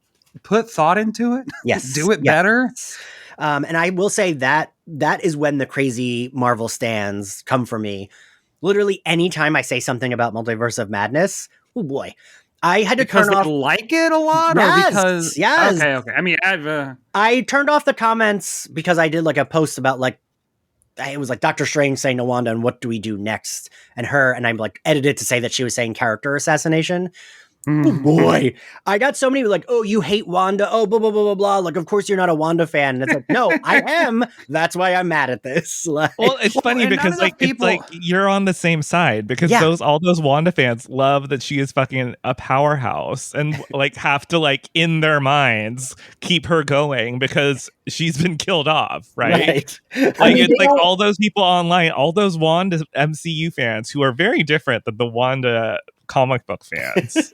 put thought into it. Yes. Do it better. And I will say that is when the crazy Marvel stans come for me. Literally anytime I say something about Multiverse of Madness, oh boy, I had to turn off. Like it a lot, or because okay. I mean, I turned off the comments because I did like a post about like it was like Doctor Strange saying to Wanda, "And what do we do next?" And I'm like edited to say that she was saying character assassination. Oh boy, I got so many like, oh, you hate Wanda. Oh, blah, blah, blah, blah, blah. Like, of course you're not a Wanda fan. And it's like, no, I am. That's why I'm mad at this. Like, well, it's funny because like, it's like you're on the same side because all those Wanda fans love that she is fucking a powerhouse and like have to like in their minds keep her going because she's been killed off. Right. Like it's like all those people online, all those Wanda MCU fans who are very different than the Wanda comic book fans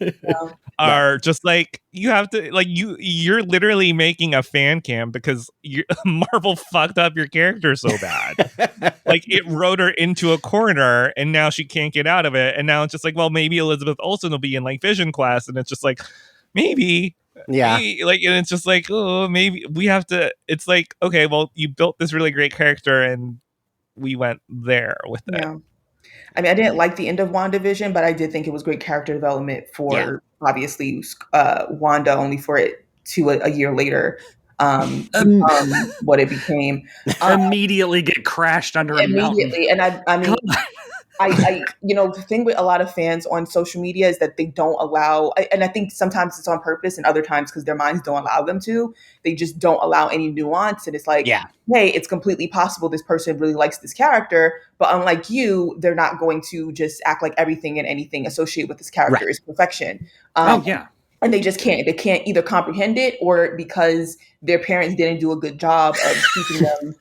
are just like, you have to like you're literally making a fan cam because Marvel fucked up your character so bad. Like it wrote her into a corner and now she can't get out of it, and now it's just like, well, maybe Elizabeth Olsen will be in like Vision class, and it's just like maybe like, and it's just like, oh, maybe we have to. It's like, okay, well, you built this really great character and we went there with it. I mean, I didn't like the end of WandaVision, but I did think it was great character development for obviously Wanda, only for it to a year later what it became. Immediately get crashed under a mountain. And I mean, The thing with a lot of fans on social media is that they don't allow, and I think sometimes it's on purpose and other times because their minds don't allow them to, they just don't allow any nuance. And it's like, hey, it's completely possible this person really likes this character, but unlike you, they're not going to just act like everything and anything associated with this character is perfection. And they just can't. They can't either comprehend it or because their parents didn't do a good job of teaching them.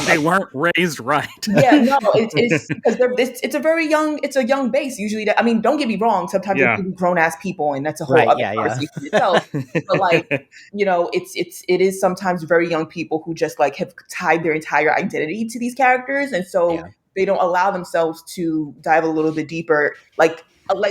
They weren't raised right. It's because it's a young base usually. Don't get me wrong. Sometimes they can be grown ass people, and that's a whole other conversation itself. But it is sometimes very young people who just like have tied their entire identity to these characters, and so they don't allow themselves to dive a little bit deeper. Like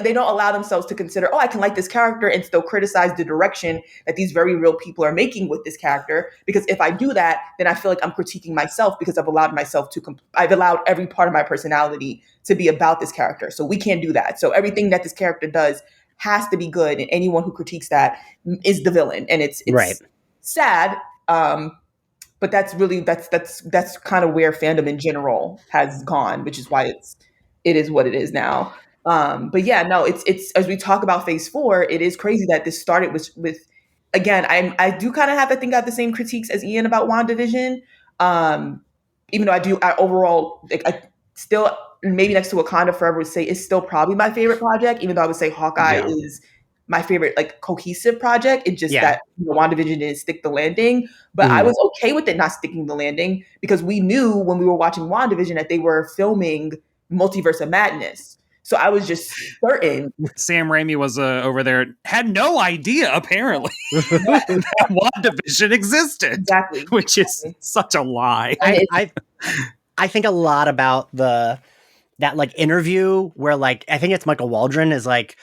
they don't allow themselves to consider, I can like this character and still criticize the direction that these very real people are making with this character. Because if I do that, then I feel like I'm critiquing myself because I've allowed myself I've allowed every part of my personality to be about this character. So we can't do that. So everything that this character does has to be good. And anyone who critiques that is the villain. And it's sad. But that's kind of where fandom in general has gone, which is why it is what it is now. It's as we talk about phase 4, it is crazy that this started with again, I do kind of have, I think, got the same critiques as Ian about WandaVision. Even though I overall, I still, maybe next to Wakanda Forever, would say it's still probably my favorite project, even though I would say Hawkeye is my favorite, like, cohesive project. It's just that WandaVision didn't stick the landing, but I was okay with it not sticking the landing because we knew when we were watching WandaVision that they were filming Multiverse of Madness. So I was just certain. Sam Raimi was over there, had no idea, apparently, that WandaVision existed. Exactly. Which is such a lie. I think a lot about that like interview where like, I think it's Michael Waldron is like,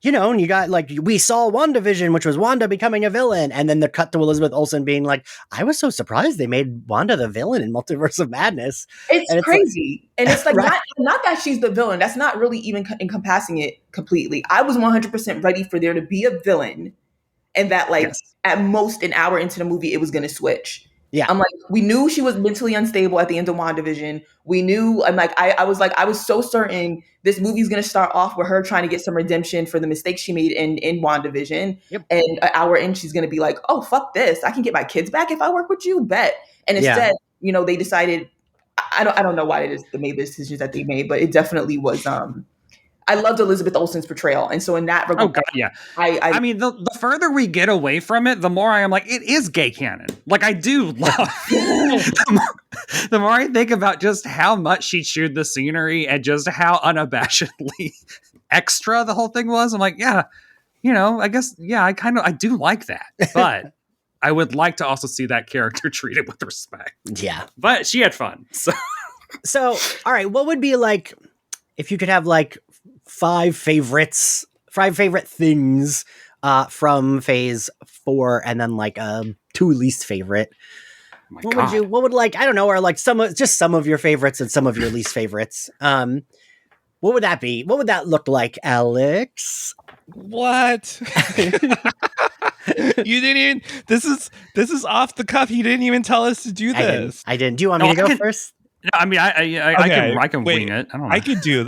and you got like, we saw WandaVision, which was Wanda becoming a villain. And then the cut to Elizabeth Olsen being like, I was so surprised they made Wanda the villain in Multiverse of Madness. It's crazy. And it's like, not that she's the villain. That's not really even encompassing it completely. I was 100% ready for there to be a villain and that at most an hour into the movie, it was going to switch. Yeah. I'm like, we knew she was mentally unstable at the end of WandaVision. We knew, I was so certain this movie's going to start off with her trying to get some redemption for the mistakes she made in WandaVision. Yep. And an hour in, she's going to be like, oh, fuck this. I can get my kids back if I work with you. Bet. And instead, they decided, I don't know why they made the decisions that they made, but it definitely was, I loved Elizabeth Olsen's portrayal. And so in that regard, I mean, the further we get away from it, the more I am like, it is gay canon. Like, I do love the more I think about just how much she chewed the scenery and just how unabashedly extra the whole thing was. I'm like, I guess, I do like that. But I would like to also see that character treated with respect. Yeah. But she had fun. So, all right, what would be like, if you could have like 5 favorite things from phase 4 and then like 2 least favorite. What would like, I don't know, or like some of your favorites and some of your least favorites. What would that be? What would that look like, Alex? What? You didn't even, this is off the cuff. You didn't even tell us to do this. I didn't. Do you want me to go first? No, I mean, I can wing it. I don't know.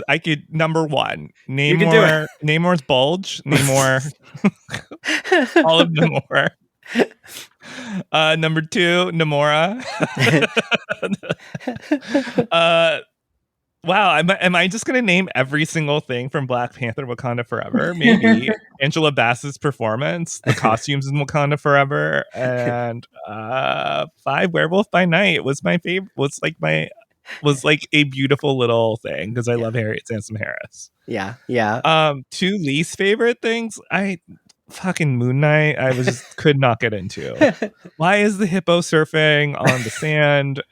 I could number 1. Namor's bulge. Namor. All of Namor. Number 2, Namora. Wow, am I just gonna name every single thing from Black Panther Wakanda Forever? Maybe Angela Bassett's performance, the costumes in Wakanda Forever, and 5 Werewolf by Night was my favorite. Was like a beautiful little thing because I love Harriet Sansom Harris. Yeah. 2 least favorite things, I fucking Moon Knight. I could not get into. Why is the hippo surfing on the sand?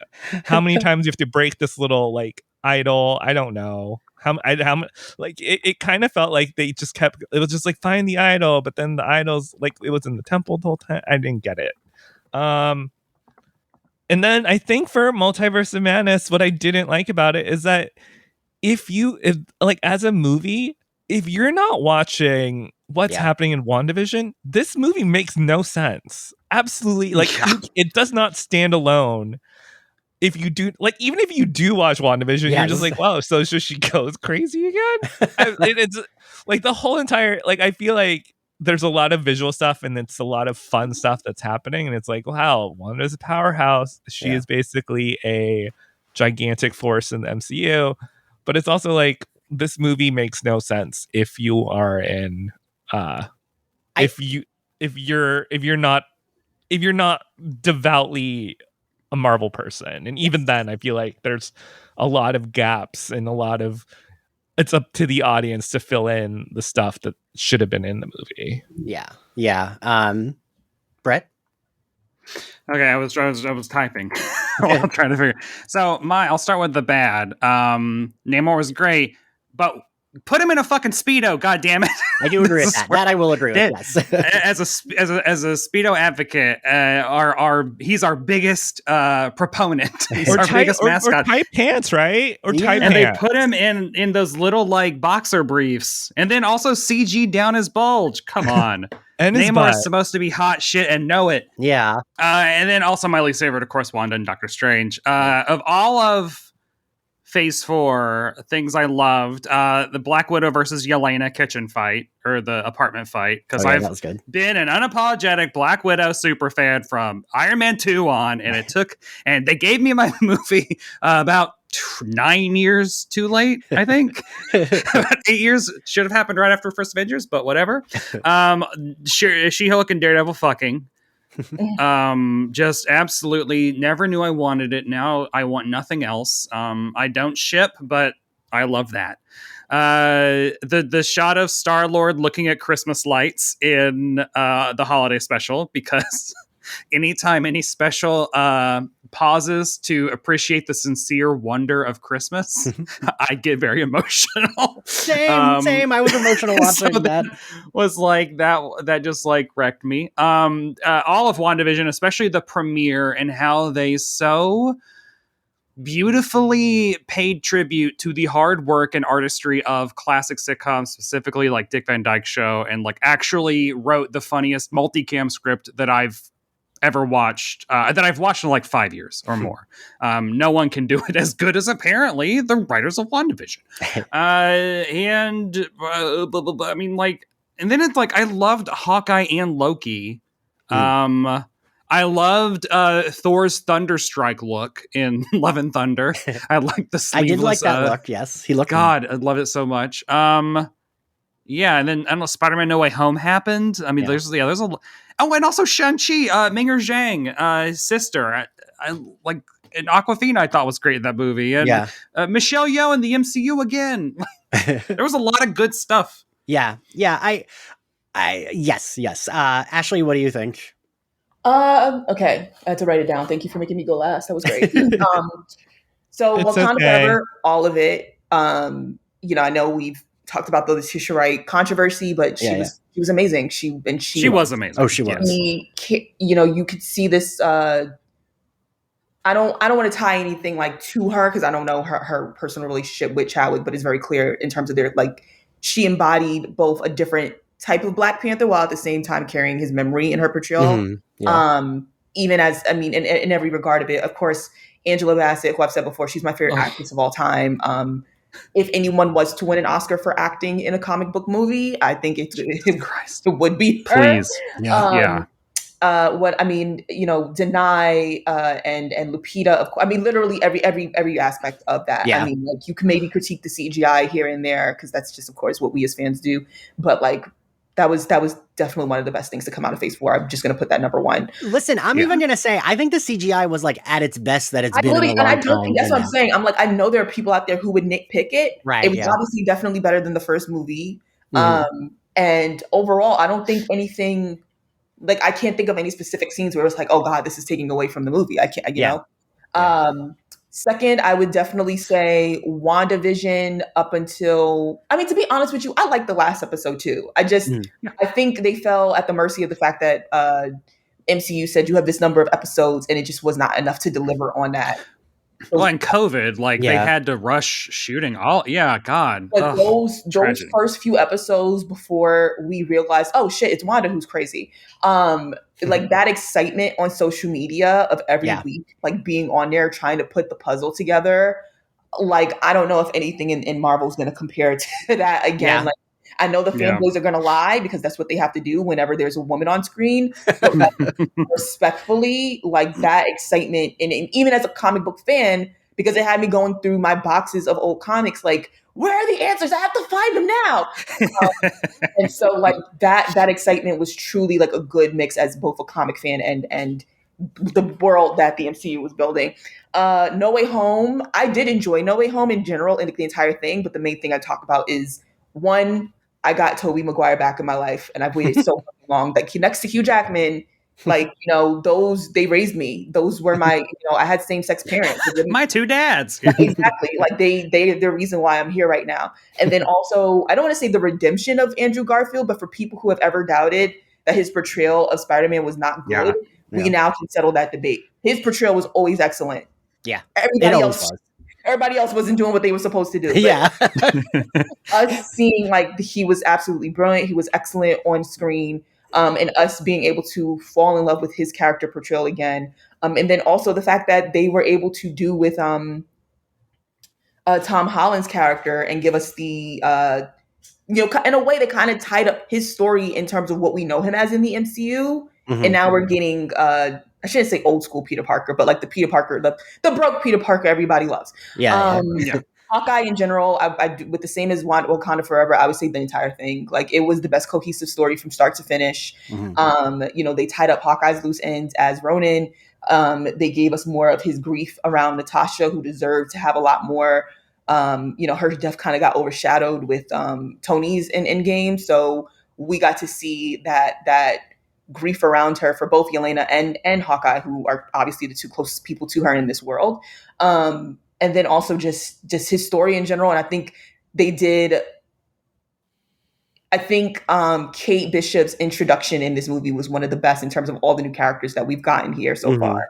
How many times do you have to break this little like idol? I don't know. How like it kind of felt like they just kept. It was just like find the idol, but then the idol's like it was in the temple the whole time. I didn't get it. And then I think for Multiverse of Madness, what I didn't like about it is that if like as a movie, if you're not watching what's happening in WandaVision, this movie makes no sense. Absolutely. Like it does not stand alone. if you do like, even if you do watch WandaVision, you're just like, wow, so she goes crazy again. It's like the whole entire, like, I feel like there's a lot of visual stuff and it's a lot of fun stuff that's happening, and it's like, wow, Wanda's a powerhouse. She is basically a gigantic force in the MCU, but it's also like, this movie makes no sense if you are in if you're not devoutly a Marvel person. And even then, I feel like there's a lot of gaps and it's up to the audience to fill in the stuff that should have been in the movie. Yeah. Brett? Okay, I was typing while I'm trying to figure. So I'll start with the bad. Namor was great, but put him in a fucking Speedo, god damn it. I do agree with that. That I will agree with, yes. as a Speedo advocate, he's our biggest proponent. He's our biggest mascot. Or tight pants, right? Or tight and pants. They put him in those little like boxer briefs, and then also CG down his bulge. Come on. And Namor is supposed to be hot shit and know it. Yeah. And then also my least favorite, of course, Wanda and Doctor Strange. Of all of Phase 4 things I loved, the Black Widow versus Yelena kitchen fight, or the apartment fight, because I've been an unapologetic Black Widow super fan from Iron Man 2 on, and they gave me my movie about 9 years too late, I think. About 8 years. Should have happened right after First Avengers, but whatever. She-Hulk and Daredevil fucking. Just absolutely never knew I wanted it. Now I want nothing else. I don't ship, but I love that. The shot of Star-Lord looking at Christmas lights in the holiday special, because anytime any special pauses to appreciate the sincere wonder of Christmas, I get very emotional. Same. I was emotional watching that. Was like that just like wrecked me. All of WandaVision, especially the premiere, and how they so beautifully paid tribute to the hard work and artistry of classic sitcoms, specifically like Dick Van Dyke Show, and like actually wrote the funniest multicam script that I've ever watched, that I've watched in like 5 years or more. No one can do it as good as apparently the writers of WandaVision. I mean, like, and then it's like, I loved Hawkeye and Loki. I loved Thor's Thunderstrike look in Love and Thunder. I liked the sleeveless. I did like that look. Yes, he looked. God, I love it so much. Yeah, and then I don't know, Spider-Man: No Way Home happened. I mean, there's a. Oh, and also Shang-Chi, Ming-Er Zhang, his sister. I like, and Awkwafina, I thought was great in that movie. And Michelle Yeoh in the MCU again. There was a lot of good stuff. Yeah. Yes. Ashley, what do you think? Okay, I had to write it down. Thank you for making me go last. That was great. So Wakanda Forever, all of it. I know we've talked about the Letitia Wright controversy, but she was amazing. She was amazing. Oh, she was. You could see this. I don't want to tie anything like to her, because I don't know her personal relationship with Chadwick, but it's very clear in terms of their, like, she embodied both a different type of Black Panther while at the same time carrying his memory in her portrayal. Even as, I mean, in every regard of it. Of course, Angela Bassett, who I've said before, she's my favorite actress of all time. If anyone was to win an Oscar for acting in a comic book movie, I think it would be her. Please. Denai and Lupita, of course. I mean, literally every aspect of that. I mean, like, you can maybe critique the CGI here and there, because that's just, of course, what we as fans do. But like, that was definitely one of the best things to come out of Phase 4. I'm just going to put that number one. Listen, I'm even going to say, I think the CGI was like at its best that it's been in a long time. I don't think that's what I'm saying. I'm like, I know there are people out there who would nitpick it. Right. It was obviously definitely better than the first movie. And overall, I don't think anything, like, I can't think of any specific scenes where it's like, oh God, this is taking away from the movie. I can't, know. Second, I would definitely say WandaVision up until, I mean, to be honest with you, I liked the last episode too. I think they fell at the mercy of the fact that MCU said you have this number of episodes, and it just was not enough to deliver on that. Well, and COVID, like they had to rush shooting all. Yeah, God. But those first few episodes before we realized, oh shit, it's Wanda who's crazy. Like that excitement on social media of every week, like being on there trying to put the puzzle together. Like I don't know if anything in Marvel is going to compare to that again. Like I know the fanboys are going to lie because that's what they have to do whenever there's a woman on screen. But like, respectfully, like that excitement, and even as a comic book fan, because it had me going through my boxes of old comics, like, where are the answers? I have to find them now. And so like that excitement was truly like a good mix as both a comic fan and the world that the MCU was building. No Way Home, I did enjoy No Way Home in general and the entire thing, but the main thing I talk about is, one, I got Tobey Maguire back in my life, and I've waited so long. Like next to Hugh Jackman, like, you know, those, they raised me. Those were my, you know, I had same-sex parents. My two dads. Exactly. Like they're the reason why I'm here right now. And then also, I don't want to say the redemption of Andrew Garfield, but for people who have ever doubted that his portrayal of Spider-Man was not good, we now can settle that debate. His portrayal was always excellent. Yeah. Everybody else wasn't doing what they were supposed to do. Us seeing like he was absolutely brilliant. He was excellent on screen. And us being able to fall in love with his character portrayal again. And then also the fact that they were able to do with Tom Holland's character and give us the, you know, in a way they kind of tied up his story in terms of what we know him as in the MCU. And now we're getting, I shouldn't say old school Peter Parker, but like the Peter Parker, the broke Peter Parker everybody loves. Hawkeye in general, I with the same as Wakanda Forever, I would say the entire thing. Like it was the best cohesive story from start to finish. You know, they tied up Hawkeye's loose ends as Ronin. They gave us more of his grief around Natasha, who deserved to have a lot more. You know, her death kind of got overshadowed with Tony's in Endgame. So we got to see that grief around her for both Yelena and Hawkeye, who are obviously the two closest people to her in this world. And then also just his story in general. And I think they did. I think Kate Bishop's introduction in this movie was one of the best in terms of all the new characters that we've gotten here so far.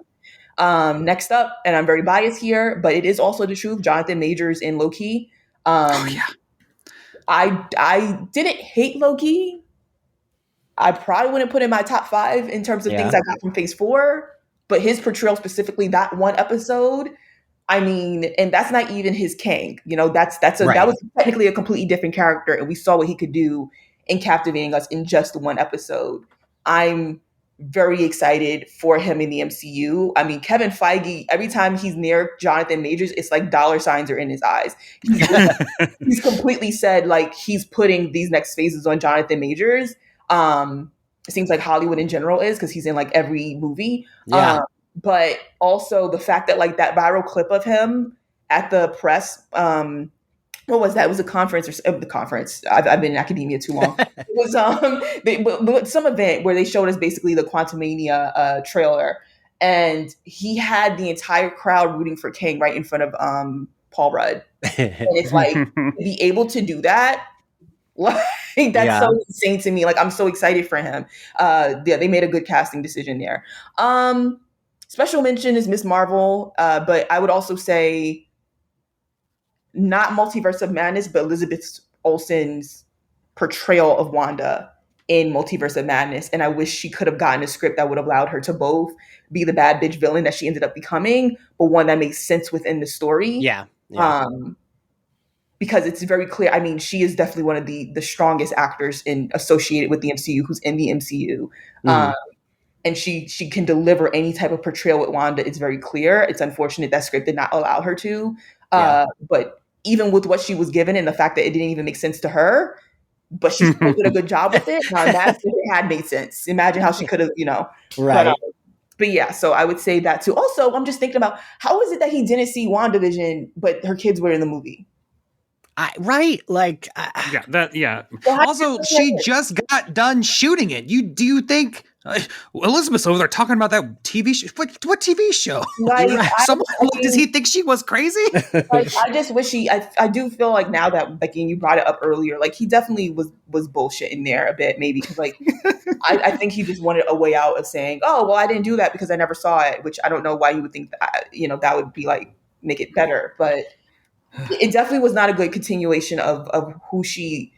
Next up, and I'm very biased here, but it is also the truth, Jonathan Majors in Loki. I didn't hate Loki. I probably wouldn't put in my top 5 in terms of things I got from Phase 4, but his portrayal specifically, that one episode, I mean, and that's not even his Kang. You know, that was technically a completely different character, and we saw what he could do in captivating us in just one episode. I'm very excited for him in the MCU. I mean, Kevin Feige, every time he's near Jonathan Majors, it's like dollar signs are in his eyes. He's completely said like he's putting these next phases on Jonathan Majors. It seems like Hollywood in general is, because he's in like every movie. But also the fact that like that viral clip of him at the press, what was that? It was a conference or the conference. I've been in academia too long. It was some event where they showed us basically the Quantumania trailer, and he had the entire crowd rooting for Kang right in front of Paul Rudd. And it's like to be able to do that. Like that's so insane to me. Like I'm so excited for him. They made a good casting decision there. Special mention is Miss Marvel, but I would also say not Multiverse of Madness, but Elizabeth Olsen's portrayal of Wanda in Multiverse of Madness. And I wish she could have gotten a script that would have allowed her to both be the bad bitch villain that she ended up becoming, but one that makes sense within the story. Because it's very clear. I mean, she is definitely one of the strongest actors associated with the MCU who's in the MCU. And she can deliver any type of portrayal with Wanda. It's very clear. It's unfortunate that script did not allow her to. But even with what she was given and the fact that it didn't even make sense to her, but she still did a good job with it. Now imagine if it had made sense. Imagine how she could have, you know. Right. But yeah, so I would say that too. Also, I'm just thinking about how is it that he didn't see WandaVision, but her kids were in the movie? Also, she just got done shooting it. Do you think Elizabeth's over there talking about that TV show? What TV show? Like, does he think she was crazy? Like, I just wish I do feel like now that like you brought it up earlier, like he definitely was bullshitting there a bit, maybe because like I think he just wanted a way out of saying, oh well, I didn't do that because I never saw it, which I don't know why you would think that, you know, that would be like make it better. But it definitely was not a good continuation of who she.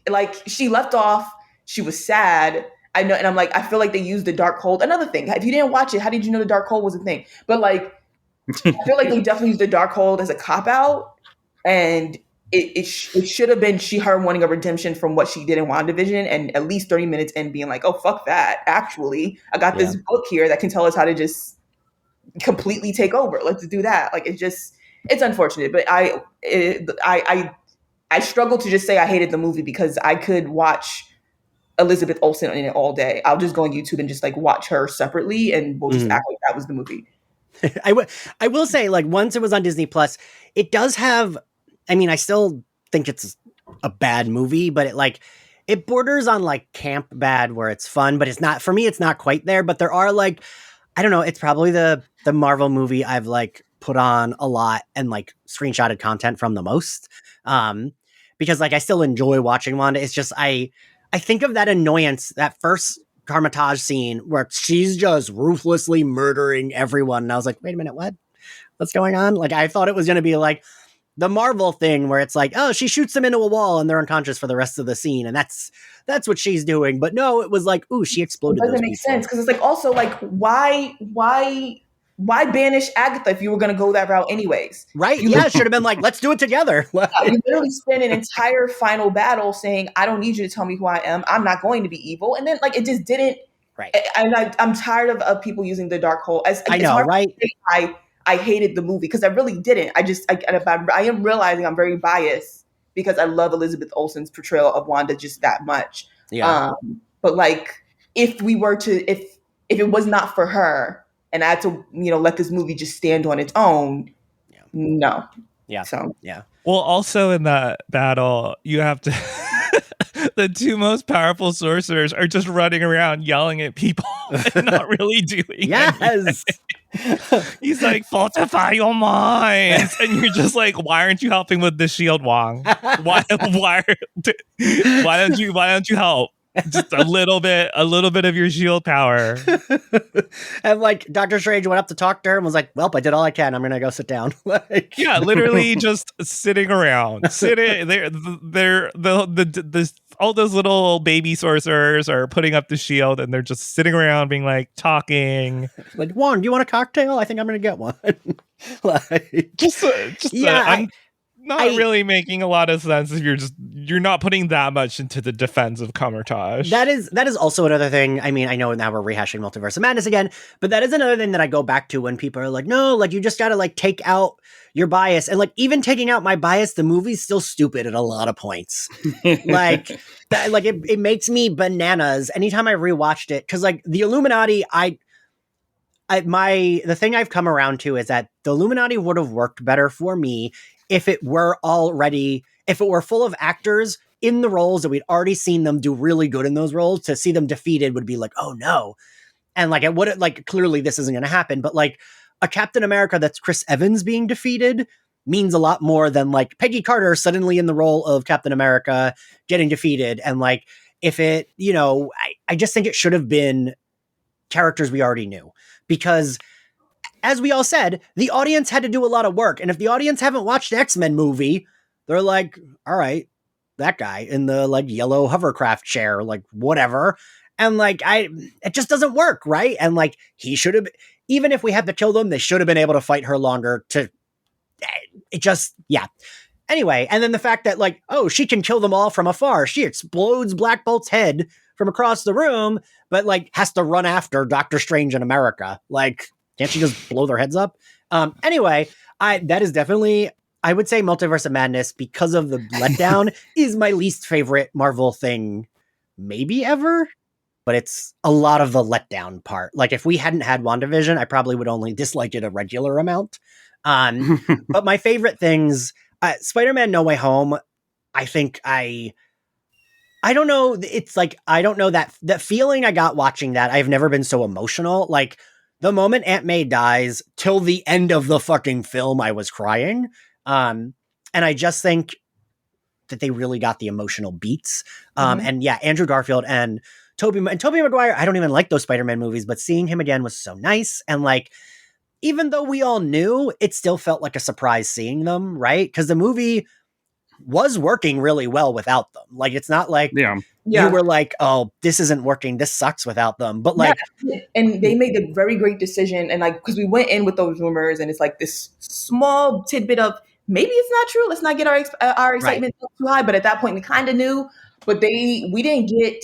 Like she left off. She was sad. I know, and I'm like, I feel like they used the dark hold. Another thing, if you didn't watch it, how did you know the dark hold was a thing? But like, I feel like they definitely used the dark hold as a cop out, and it should have been her wanting a redemption from what she did in WandaVision, and at least 30 minutes in being like, oh fuck that. Actually, I got this book here that can tell us how to just completely take over. Let's do that. Like it's unfortunate, but I struggle to just say I hated the movie because I could watch Elizabeth Olsen in it all day. I'll just go on YouTube and just like watch her separately, and we'll just act like that was the movie. I will say, like, once it was on Disney Plus, it does have. I mean, I still think it's a bad movie, but it borders on like camp bad, where it's fun, but it's not for me. It's not quite there. But there are like, I don't know. It's probably the Marvel movie I've like put on a lot and like screenshotted content from the most. Because like I still enjoy watching Wanda. It's just I think of that annoyance, that first Carmitage scene where she's just ruthlessly murdering everyone. And I was like, wait a minute, what's going on? Like, I thought it was going to be like the Marvel thing where it's like, oh, she shoots them into a wall and they're unconscious for the rest of the scene. And that's what she's doing. But no, it was like, ooh, she exploded. It doesn't make sense. Cause it's like, also like, why banish Agatha if you were going to go that route anyways? Right. Yeah. It should have been like, let's do it together. You literally spend an entire final battle saying, I don't need you to tell me who I am. I'm not going to be evil. And then like, it just didn't. Right. I'm tired of people using the dark hole. I know, right? I hated the movie because I really didn't. I am realizing I'm very biased because I love Elizabeth Olsen's portrayal of Wanda just that much. Yeah. But like, if it was not for her and I had to, let this movie just stand on its own, no. Yeah. So yeah. Well, also in that battle, you have to. The two most powerful sorcerers are just running around yelling at people and not really doing anything. He's like, fortify your minds. And you're just like, why aren't you helping with the shield, Wong? Why don't you help? Just a little bit of your shield power. And like Doctor Strange went up to talk to her and was like, well, I did all I can. I'm gonna go sit down. Like, yeah, literally just sitting around. Sitting there, all those little baby sorcerers are putting up the shield and they're just sitting around being like talking. Like, Wong, do you want a cocktail? I think I'm gonna get one. Like, I'm not really making a lot of sense if you're not putting that much into the defense of Carmitage. That is also another thing. I mean, I know now we're rehashing Multiverse of Madness again, but that is another thing that I go back to when people are like, no, like you just gotta like take out your bias. And like even taking out my bias, the movie's still stupid at a lot of points. Like that, like it makes me bananas anytime I rewatched it. Cause like the Illuminati, the thing I've come around to is that the Illuminati would have worked better for me if it were full of actors in the roles that we'd already seen them do really good in those roles. To see them defeated would be like, oh no. And like, it wouldn't, like, clearly this isn't going to happen, but like a Captain America that's Chris Evans being defeated means a lot more than like Peggy Carter suddenly in the role of Captain America getting defeated. And like, if it, I just think it should have been characters we already knew, because as we all said, the audience had to do a lot of work. And if the audience haven't watched the X-Men movie, they're like, all right, that guy in the like yellow hovercraft chair, like whatever. And like, it just doesn't work. Right. And like, he should have, even if we had to kill them, they should have been able to fight her longer Anyway. And then the fact that like, oh, she can kill them all from afar. She explodes Black Bolt's head from across the room, but like has to run after Doctor Strange in America. Like, can't she just blow their heads up? Anyway, that is definitely, I would say Multiverse of Madness, because of the letdown, is my least favorite Marvel thing maybe ever. But it's a lot of the letdown part. Like if we hadn't had WandaVision, I probably would only dislike it a regular amount. But my favorite things, Spider-Man No Way Home, I think I don't know. It's like, I don't know that feeling I got watching that. I've never been so emotional. Like, the moment Aunt May dies till the end of the fucking film, I was crying. And I just think that they really got the emotional beats. And yeah, Andrew Garfield and Tobey Maguire, I don't even like those Spider-Man movies, but seeing him again was so nice. And like, even though we all knew, it still felt like a surprise seeing them, right? Because the movie was working really well without them. Like, it's not like you were like, oh, this isn't working, this sucks without them. But like, and they made a very great decision. And like, because we went in with those rumors, and it's like this small tidbit of maybe it's not true. Let's not get our excitement too high. But at that point, we kind of knew. But we didn't get.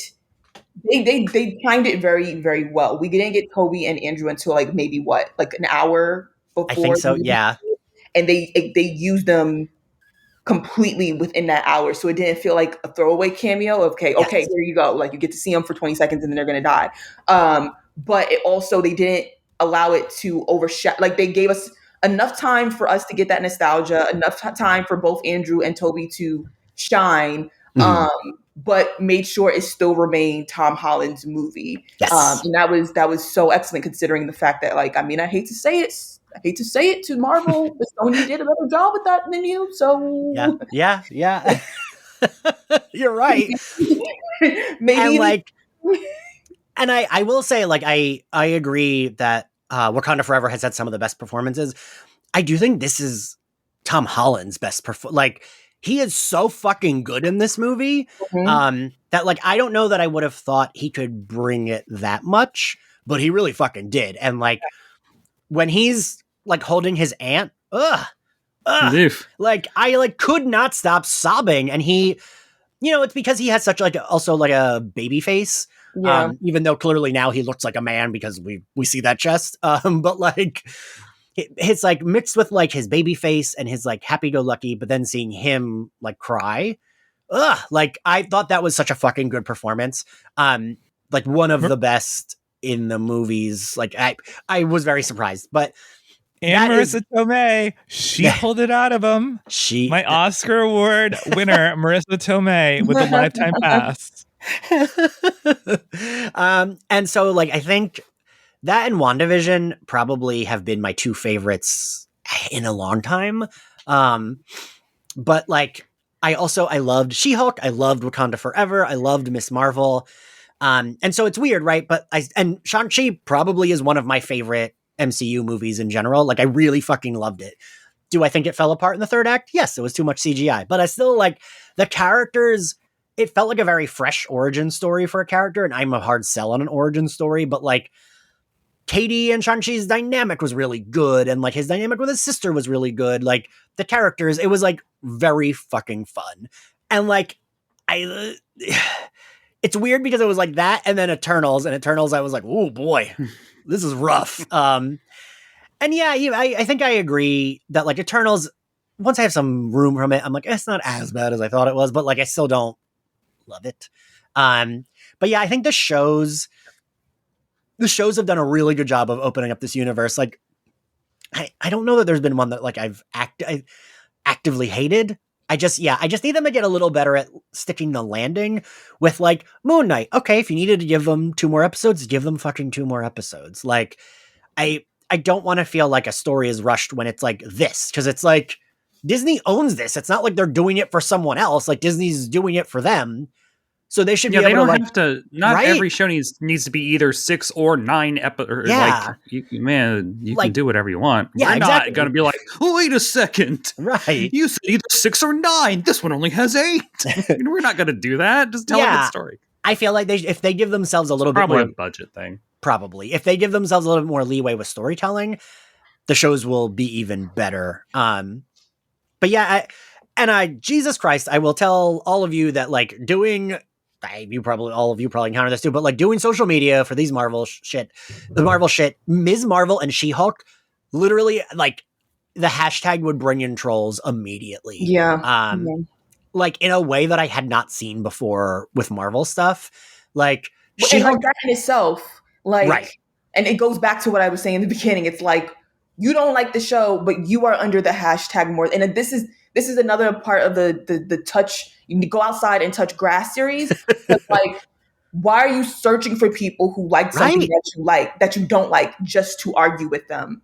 They timed it very, very well. We didn't get Toby and Andrew until like maybe like an hour before. I think so. Yeah. And they used them completely within that hour, so it didn't feel like a throwaway cameo of okay, here you go, like you get to see them for 20 seconds and then they're gonna die. But it also, they didn't allow it to overshadow. Like, they gave us enough time for us to get that nostalgia, enough time for both Andrew and Toby to shine, but made sure it still remained Tom Holland's movie. Yes. And that was so excellent, considering the fact that, like, I mean, I hate to say it to Marvel, but Sony did a better job with that than you. So yeah. You're right. Maybe and I will say, like, I agree that Wakanda Forever has had some of the best performances. I do think this is Tom Holland's best like, he is so fucking good in this movie that, like, I don't know that I would have thought he could bring it that much, but he really fucking did. And like, when he's like holding his aunt, like, I like could not stop sobbing. And he, it's because he has such like also like a baby face. Yeah. Even though clearly now he looks like a man because we see that chest. But like, it's like mixed with like his baby face and his like happy-go-lucky, but then seeing him like cry. Like, I thought that was such a fucking good performance. Like, one of the best in the movies. Like, I was very surprised, but and Marissa Tomei, she pulled it out of him. My Oscar award winner, Marissa Tomei, with a lifetime pass. And so, like, I think that and WandaVision probably have been my two favorites in a long time. But like, I loved She-Hulk. I loved Wakanda Forever. I loved Miss Marvel. And so it's weird, right? But and Shang-Chi probably is one of my favorite MCU movies in general. Like, I really fucking loved it. Do I think it fell apart in the third act? Yes, it was too much CGI. But I still like the characters. It felt like a very fresh origin story for a character. And I'm a hard sell on an origin story. But like, Katie and Shang-Chi's dynamic was really good. And like, his dynamic with his sister was really good. Like, the characters, it was like very fucking fun. And like, it's weird because it was like that and then Eternals. And Eternals, I was like, oh boy, this is rough. And yeah, I think I agree that like Eternals, once I have some room from it, I'm like, it's not as bad as I thought it was, but like, I still don't love it. But yeah, I think the shows have done a really good job of opening up this universe. Like, I don't know that there's been one that like I actively hated. I just need them to get a little better at sticking the landing with like Moon Knight. Okay, if you needed to give them 2 more episodes, give them fucking 2 more episodes. Like, I don't want to feel like a story is rushed when it's like this, because it's like Disney owns this. It's not like they're doing it for someone else. Like, Disney's doing it for them. So they should be able to, like, have to, not every show needs to be either 6 or 9 episodes. Yeah. Like, you can do whatever you want. Yeah, We're exactly. not going to be like, oh, wait a second. Right. You said either 6 or 9. This one only has 8. We're not going to do that. Just tell a good story. I feel like if they give themselves a little bit more... Probably a budget thing. Probably. If they give themselves a little bit more leeway with storytelling, the shows will be even better. But yeah, Jesus Christ, I will tell all of you that like doing... all of you probably encounter this too, but like doing social media for these the Marvel shit, Ms. Marvel and She-Hulk, literally like the hashtag would bring in trolls immediately. Yeah. Like in a way that I had not seen before with Marvel stuff. Like She-Hulk, like that in itself, like, right. And it goes back to what I was saying in the beginning. It's like, you don't like the show, but you are under the hashtag more. And this is another part of the touch. You need to go outside and touch grass series. Like, why are you searching for people who like something that you don't like just to argue with them?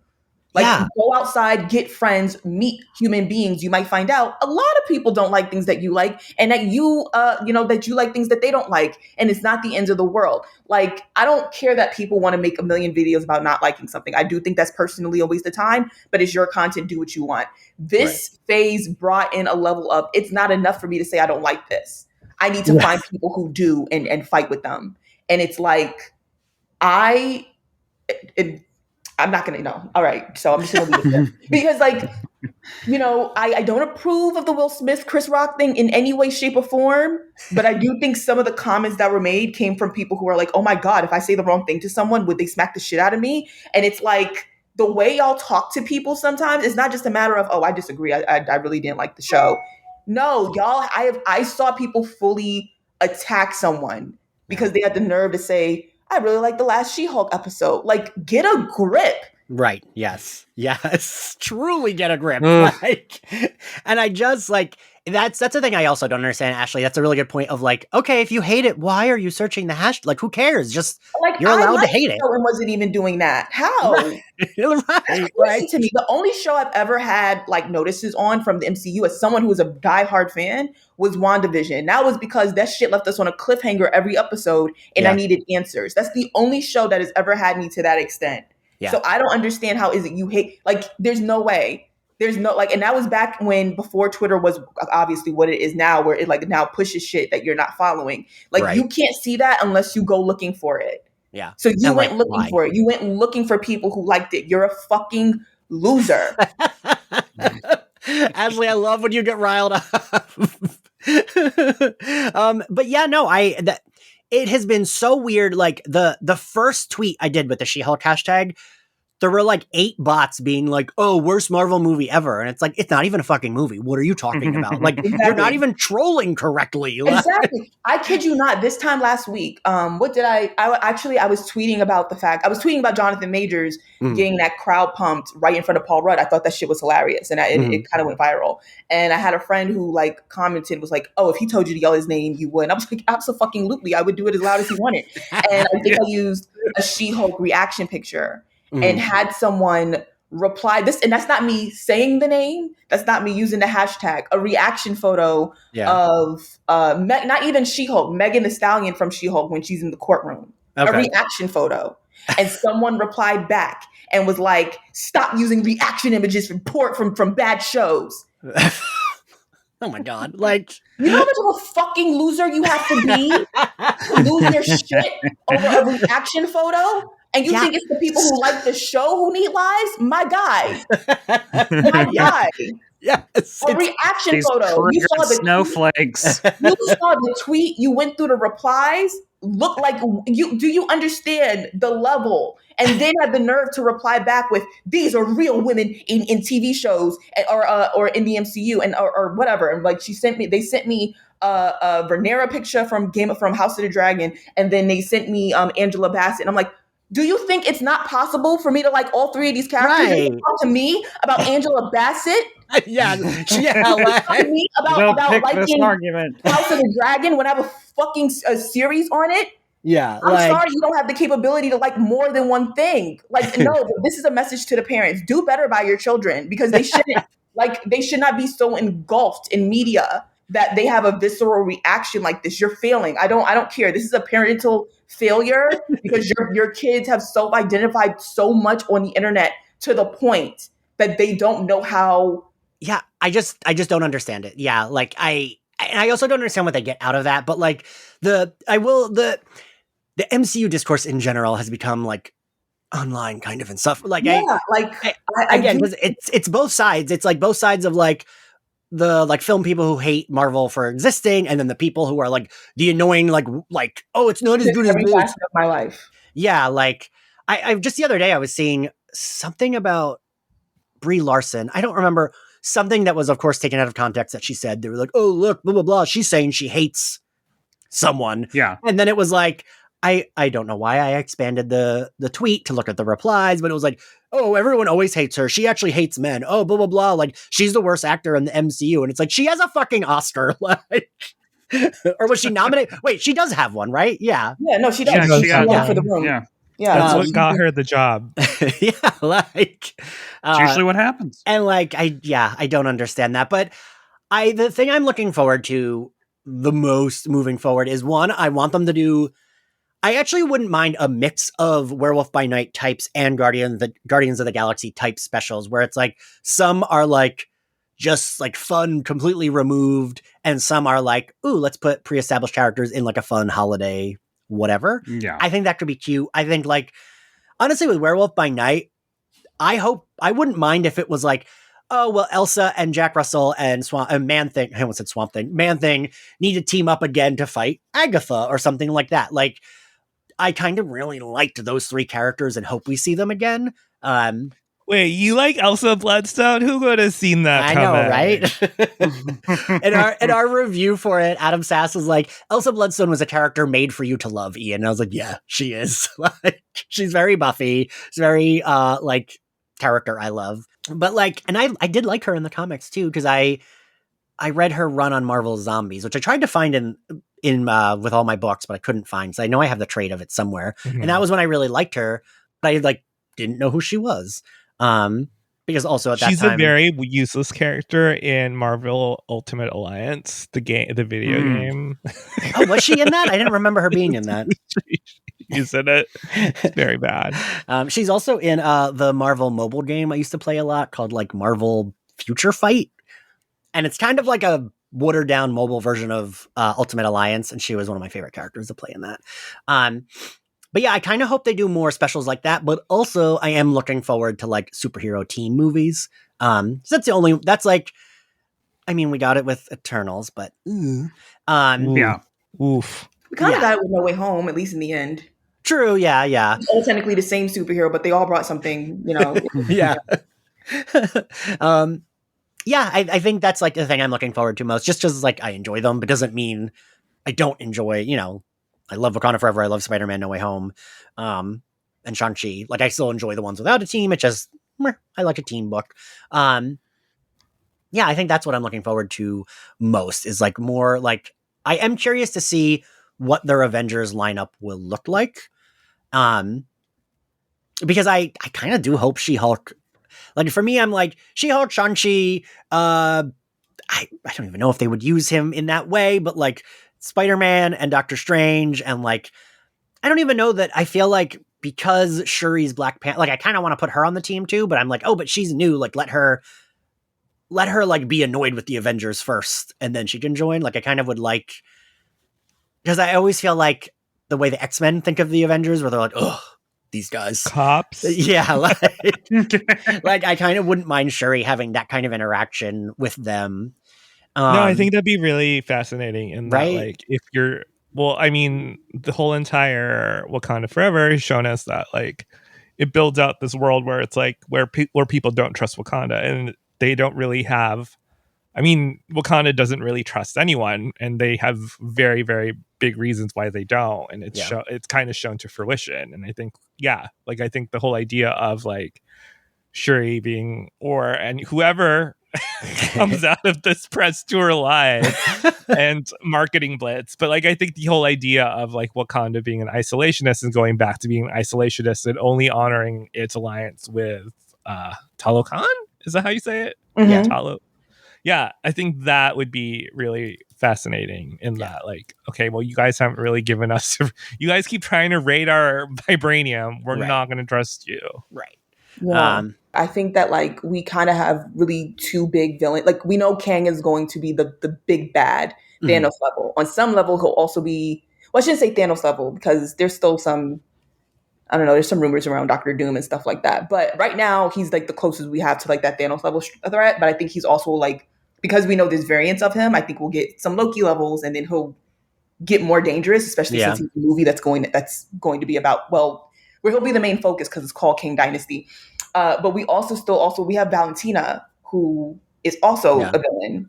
Like, go outside, get friends, meet human beings. You might find out a lot of people don't like things that you like, and that that you like things that they don't like. And it's not the end of the world. Like, I don't care that people want to make a million videos about not liking something. I do think that's personally a waste of time, but it's your content. Do what you want. This phase brought in a level of, it's not enough for me to say I don't like this. I need to find people who do and fight with them. And it's like, I'm not going to know. All right. So I'm just going to leave it there. Because, like, I don't approve of the Will Smith, Chris Rock thing in any way, shape, or form. But I do think some of the comments that were made came from people who are like, oh my God, if I say the wrong thing to someone, would they smack the shit out of me? And it's like, the way y'all talk to people sometimes, it's not just a matter of, oh, I disagree. I really didn't like the show. No, y'all, I saw people fully attack someone because they had the nerve to say, I really like the last She-Hulk episode. Like, get a grip. Right. Yes. Truly get a grip. Like, and I just like, that's the thing I also don't understand, Ashley. That's a really good point of like, okay, if you hate it, why are you searching the hash? Like, who cares? Just, like, you're allowed to hate it. And wasn't even doing that. How? Right. To me, the only show I've ever had like notices on from the MCU as someone who was a diehard fan was WandaVision. That was because that shit left us on a cliffhanger every episode and I needed answers. That's the only show that has ever had me to that extent. Yeah. So I don't understand how is it you hate, like, there's no way. There's no, like, and that was back when, before Twitter was obviously what it is now, where it like now pushes shit that you're not following. Like, you can't see that unless you go looking for it. Yeah. So you went looking for it. You went looking for people who liked it. You're a fucking loser. Ashley, I love when you get riled up. But yeah, no, it has been so weird. Like the first tweet I did with the She-Hulk hashtag, there were like 8 bots being like, oh, worst Marvel movie ever. And it's like, it's not even a fucking movie. What are you talking about? Like, you're not even trolling correctly. Exactly. I kid you not. This time last week, what did I was tweeting about Jonathan Majors getting that crowd pumped right in front of Paul Rudd. I thought that shit was hilarious. And it kind of went viral. And I had a friend who like commented, was like, oh, if he told you to yell his name, you would. And I was like, absolutely. I would do it as loud as he wanted. And I think I used a She-Hulk reaction picture. And had someone reply this, and that's not me saying the name, that's not me using the hashtag, a reaction photo of not even She-Hulk, Megan Thee Stallion from She-Hulk when she's in the courtroom. A reaction photo. And someone replied back and was like, stop using reaction images from bad shows. Oh my God. Like, you know how much of a fucking loser you have to be to lose your shit over a reaction photo? And you think it's the people who like the show who need lives? My guy. My guy. Yes. A reaction photo. You saw the snowflakes. You saw the tweet. You went through the replies. Look like you. Do you understand the level? And then had the nerve to reply back with, "These are real women in TV shows or in the MCU and or whatever." And like they sent me a Rhaenyra picture from House of the Dragon, and then they sent me Angela Bassett. And I'm like, do you think it's not possible for me to like all 3 of these characters? Right. Talk to me about Angela Bassett. Yeah. Talk to me about liking this argument. House of the Dragon when I have a fucking series on it. Yeah, I'm sorry you don't have the capability to like more than one thing. Like, no, this is a message to the parents. Do better by your children because they shouldn't they should not be so engulfed in media that they have a visceral reaction like this. You're failing. I don't care. This is a parental failure because your kids have self-identified so much on the internet to the point that they don't know how. Yeah, I just don't understand it. Yeah, like I also don't understand what they get out of that. But like the MCU discourse in general has become like online kind of and stuff. Like again, because it's both sides. It's like both sides of like the like film people who hate Marvel for existing, and then the people who are like the annoying like oh, it's not as good as this. Of my life. Yeah, like I just the other day I was seeing something about Brie Larson. I don't remember, something that was of course taken out of context that she said. They were like, oh look, blah blah blah. She's saying she hates someone. Yeah, and then it was like I don't know why I expanded the tweet to look at the replies, but it was like, oh, everyone always hates her. She actually hates men. Oh, blah, blah, blah. Like, she's the worst actor in the MCU. And it's like, she has a fucking Oscar. Like, or was she nominated? Wait, she does have one, right? Yeah. Yeah, no, she does. She got for the room. Yeah. Yeah, That's what got her the job. Yeah, like It's usually what happens. and like I don't understand that, but the thing I'm looking forward to the most moving forward is one, I want them to do. I actually wouldn't mind a mix of Werewolf by Night types and Guardians of the Galaxy type specials, where it's like some are like just like fun, completely removed, and some are like, ooh, let's put pre-established characters in like a fun holiday, whatever. Yeah. I think that could be cute. I think like honestly with Werewolf by Night, I wouldn't mind if it was like, oh, well, Elsa and Jack Russell and Man-Thing, I almost said Swamp Thing, Man-Thing need to team up again to fight Agatha or something like that. Like, I kind of really liked those three characters and hope we see them again. Wait, you like Elsa Bloodstone? Who would have seen that I coming? know, right? in our review for it, Adam Sass was like, Elsa Bloodstone was a character made for you to love, Ian. And I was like, yeah, she is. Like, she's very Buffy. She's very like character I love. But like, and I did like her in the comics too, because I read her run on Marvel Zombies, which I tried to find in with all my books, but I couldn't find. So I know I have the trade of it somewhere. Mhm. And that was when I really liked her, but I like didn't know who she was. Because also at that She's time, a very useless character in Marvel Ultimate Alliance, the video game. oh, was she in that? I didn't remember her being in that. She's in it. It's very bad. She's also in the Marvel mobile game I used to play a lot called like Marvel Future Fight. And it's kind of like a watered down mobile version of Ultimate Alliance. And she was one of my favorite characters to play in that. But yeah, I kind of hope they do more specials like that. But also I am looking forward to like superhero team movies. So that's like, I mean, we got it with Eternals, but Yeah. Oof. We kind of got it with No Way Home, at least in the end. True, yeah. It's all technically the same superhero, but they all brought something, you know. Yeah. Yeah, I think that's like the thing I'm looking forward to most. Just because like I enjoy them, but doesn't mean I don't enjoy, you know, I love Wakanda Forever, I love Spider-Man No Way Home, and Shang-Chi. Like I still enjoy the ones without a team. It just I like a team book. Yeah, I think that's what I'm looking forward to most is like more like I am curious to see what their Avengers lineup will look like. Because I kind of do hope She-Hulk. Like for me, I'm like She-Hulk, Shang-Chi. I don't even know if they would use him in that way, but like Spider-Man and Doctor Strange, and like I don't even know that. I feel like because Shuri's Black Panther, like I kind of want to put her on the team too, but I'm like, oh, but she's new. Like let her like be annoyed with the Avengers first, and then she can join. Like I kind of would like, because I always feel like the way the X-Men think of the Avengers, where they're like, oh, these guys. Cops. Yeah, like I kind of wouldn't mind Shuri having that kind of interaction with them. No, I think that'd be really fascinating. And right? that, like, if you're, well, I mean, the whole entire Wakanda Forever has shown us that, like, it builds out this world where it's like where people don't trust Wakanda, and they don't really have. I mean, Wakanda doesn't really trust anyone, and they have very, very big reasons why they don't, and it's kind of shown to fruition. And I think, I think the whole idea of like Shuri being and whoever comes out of this press tour live and marketing blitz, but like I think the whole idea of like Wakanda being an isolationist and going back to being an isolationist and only honoring its alliance with Talokan, is that how you say it? Mm-hmm. Yeah, Talo. Yeah, I think that would be really fascinating in that, like, okay, well, you guys haven't really given us, you guys keep trying to raid our vibranium. We're not going to trust you. Right. Yeah. I think that like we kind of have really two big villains. Like we know Kang is going to be the big bad Thanos level. On some level, he'll also be, well, I shouldn't say Thanos level because there's still some, I don't know, there's some rumors around Doctor Doom and stuff like that. But right now, he's like the closest we have to like that Thanos level threat. But I think he's also like, because we know there's variants of him, I think we'll get some Loki levels and then he'll get more dangerous, especially since he's a movie that's going to be about, well, where he'll be the main focus because it's called King Dynasty. But we we have Valentina, who is also a villain.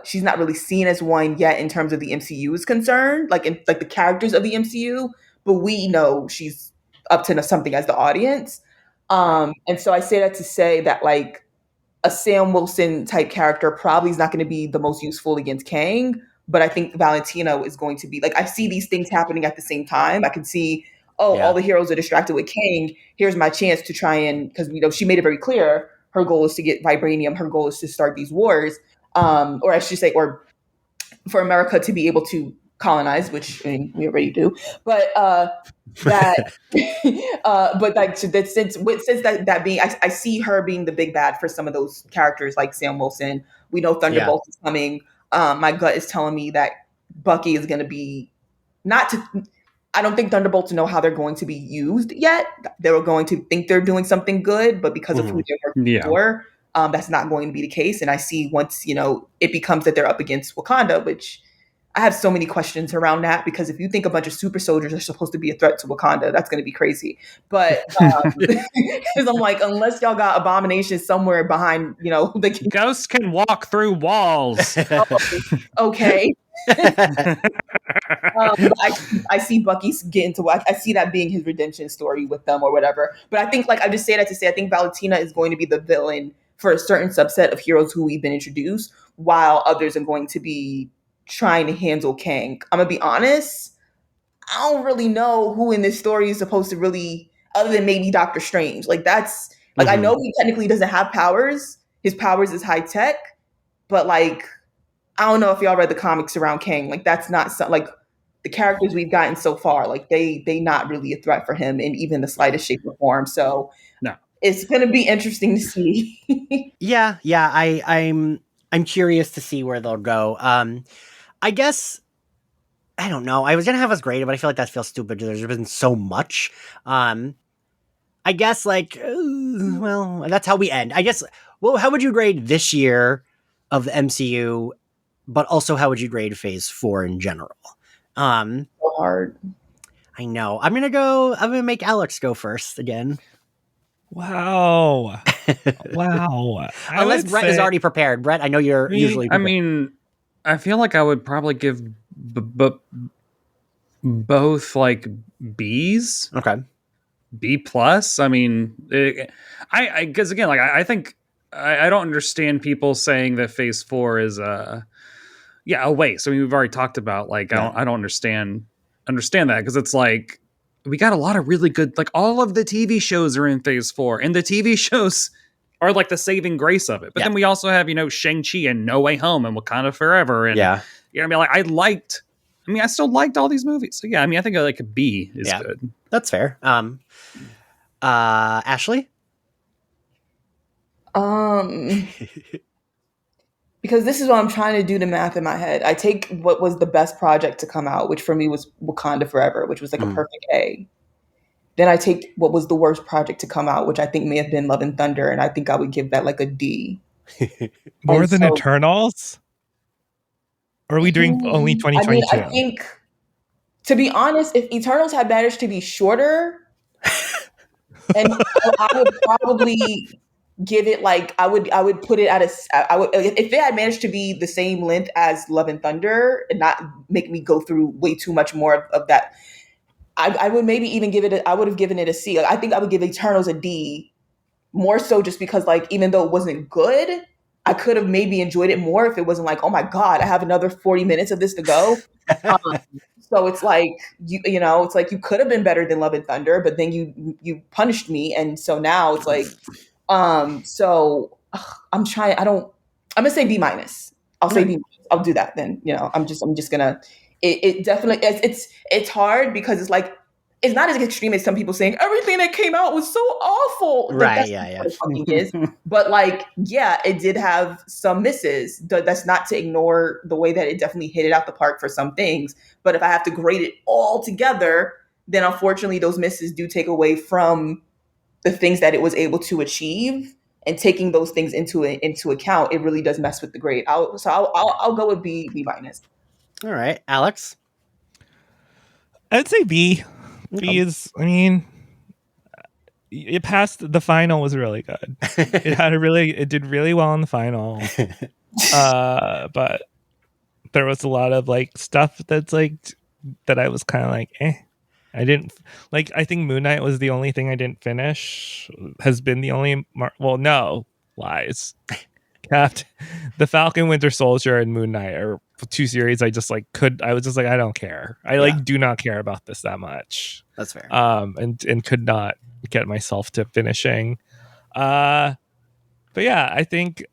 She's not really seen as one yet in terms of the MCU is concerned, like in like the characters of the MCU, but we know she's up to something as the audience. And so I say that to say that like a Sam Wilson type character probably is not going to be the most useful against Kang, but I think Valentina is going to be like, I see these things happening at the same time. I can see all the heroes are distracted with Kang. Here's my chance to try and, because she made it very clear her goal is to get vibranium. Her goal is to start these wars, or I should say, or for America to be able to colonize, which we already do. But that, but like since that being, I see her being the big bad for some of those characters like Sam Wilson. We know Thunderbolt is coming. My gut is telling me that Bucky is going to be I don't think Thunderbolts know how they're going to be used yet. They're going to think they're doing something good, but because of who they're working for, that's not going to be the case. And I see once, it becomes that they're up against Wakanda, which I have so many questions around that, because if you think a bunch of super soldiers are supposed to be a threat to Wakanda, that's going to be crazy. But because I'm like, unless y'all got Abomination somewhere behind, the ghosts can walk through walls. Okay. I see Bucky get into I see that being his redemption story with them or whatever. But I think, I just say that to say, I think Valentina is going to be the villain for a certain subset of heroes who we've been introduced, while others are going to be trying to handle Kang. I'm gonna be honest, I don't really know who in this story is supposed to really, other than maybe Doctor Strange. That's I know he technically doesn't have powers. His powers is high tech, but I don't know if y'all read the comics around Kang. That's not the characters we've gotten so far. They not really a threat for him in even the slightest shape or form. So no, it's gonna be interesting to see. Yeah. I'm curious to see where they'll go. I guess, I don't know. I was gonna have us graded, but I feel like that feels stupid. There's been so much. I guess well, that's how we end. I guess. Well, how would you grade this year of the MCU? But also, how would you grade Phase 4 in general? So hard. I know. I'm gonna make Alex go first again. Wow. Wow. Unless Brett is already prepared. Brett, I know you're usually prepared. I feel like I would probably give both B's. Okay. B plus. Because again, I think I don't understand people saying that Phase 4 is a waste. We've already talked about I don't understand that, because it's we got a lot of really good, all of the TV shows are in Phase 4, and the TV shows are the saving grace of it. But then we also have Shang-Chi and No Way Home and Wakanda Forever, and I still liked all these movies. So I think a B is good. That's fair. Ashley? Because this is what I'm trying to do the math in my head. I take what was the best project to come out, which for me was Wakanda Forever, which was a perfect A. Then I take what was the worst project to come out, which I think may have been Love and Thunder, and I think I would give that a D. More than Eternals? Or are we doing only 2022? I think, to be honest, if Eternals had managed to be shorter, and I would probably give it I would put it at if it had managed to be the same length as Love and Thunder and not make me go through way too much more of that, I would maybe even give it I would have given it a C. I think I would give Eternals a D, more so just because even though it wasn't good, I could have maybe enjoyed it more if it wasn't oh my God, I have another 40 minutes of this to go. So it's it's you could have been better than Love and Thunder, but then you punished me, and so now it's so I'm trying. I'm gonna say B minus. I'll say B minus. I'll do that then. I'm just gonna. It definitely it's hard because it's it's not as extreme as some people saying everything that came out was so awful. Right? Yeah. It fucking is. But it did have some misses. That's not to ignore the way that it definitely hit it out the park for some things. But if I have to grade it all together, then unfortunately those misses do take away from the things that it was able to achieve, and taking those things into account, it really does mess with the grade. I'll go with B minus. All right, Alex. I'd say B. B is, it passed. The final was really good. It did really well in the final. But there was a lot of stuff that's that I was kind of eh. I didn't I think Moon Knight was the only thing I didn't finish. Has been the only no lies. The Falcon, Winter Soldier, and Moon Knight are two series I just like I was just like, I don't care. I like do not care about this that much. That's fair. And could not get myself to finishing. But yeah, I think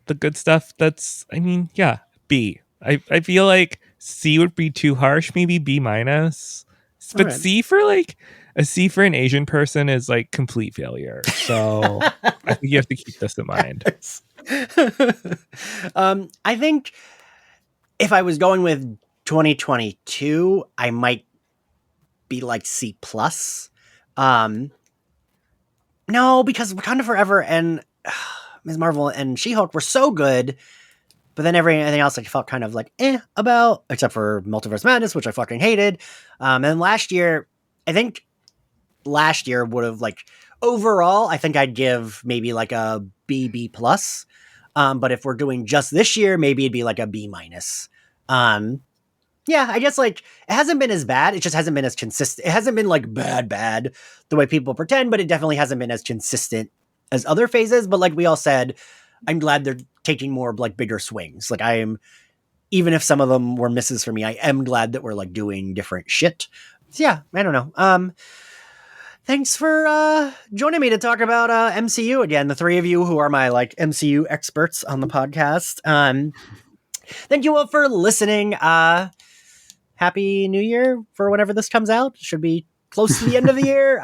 the good stuff B. I feel like C would be too harsh, maybe B minus. But right. C for like a C for an Asian person is like complete failure. So I think you have to keep this in mind. I think if I was going with 2022, I might be like C plus. No, because Wakanda Forever and Ms. Marvel and She-Hulk were so good, but then everything else I felt kind of like about, except for Multiverse Madness, which I fucking hated. And last year would have like overall, I think I'd give maybe like a B plus. But if we're doing just this year, maybe it'd be like a B minus. Yeah, I guess like it hasn't been as bad. It just hasn't been as consistent. It hasn't been like bad the way people pretend, but it definitely hasn't been as consistent as other phases. But like we all said, I'm glad they're taking more like bigger swings. Like even if some of them were misses for me, I am glad that we're like doing different shit. So yeah, I don't know. Thanks for joining me to talk about MCU again. The three of you who are my like MCU experts on the podcast. Thank you all for listening. Happy New Year for whenever this comes out. Should be close to the end of the year.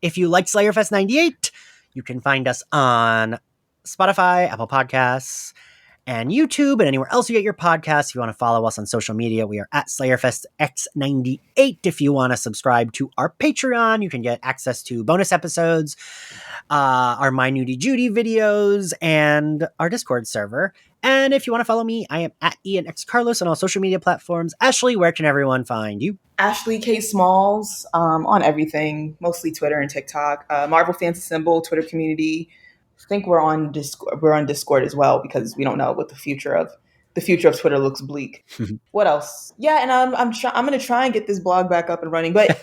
If you liked Slayerfest 98, you can find us on Spotify, Apple Podcasts, and YouTube, and anywhere else you get your podcasts. If you want to follow us on social media, we are at SlayerFestX98. If you want to subscribe to our Patreon, you can get access to bonus episodes, our My Nudie Judy videos, and our Discord server. And if you want to follow me, I am at IanXCarlos on all social media platforms. Ashley, where can everyone find you? Ashley K. Smalls on everything, mostly Twitter and TikTok. Marvel Fans Assemble, Twitter community. I think we're on Discord. We're on Discord as well because we don't know what the future of Twitter looks bleak. What else? Yeah, and I'm going to try and get this blog back up and running. But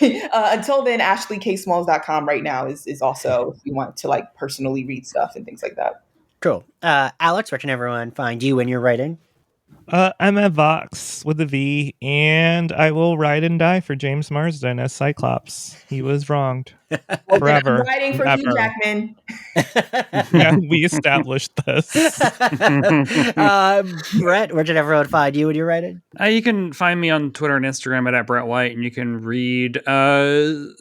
until then, AshleyKSmalls.com right now is also if you want to like personally read stuff and things like that. Cool. Alex, where can everyone find you when you're writing? I'm at Vox with a V, and I will ride and die for James Marsden as Cyclops. He was wronged. Forever. I'm writing for Hugh Jackman. Yeah, we established this. Brett, where can everyone find you when you're writing? You can find me on Twitter and Instagram at Brett White, and you can read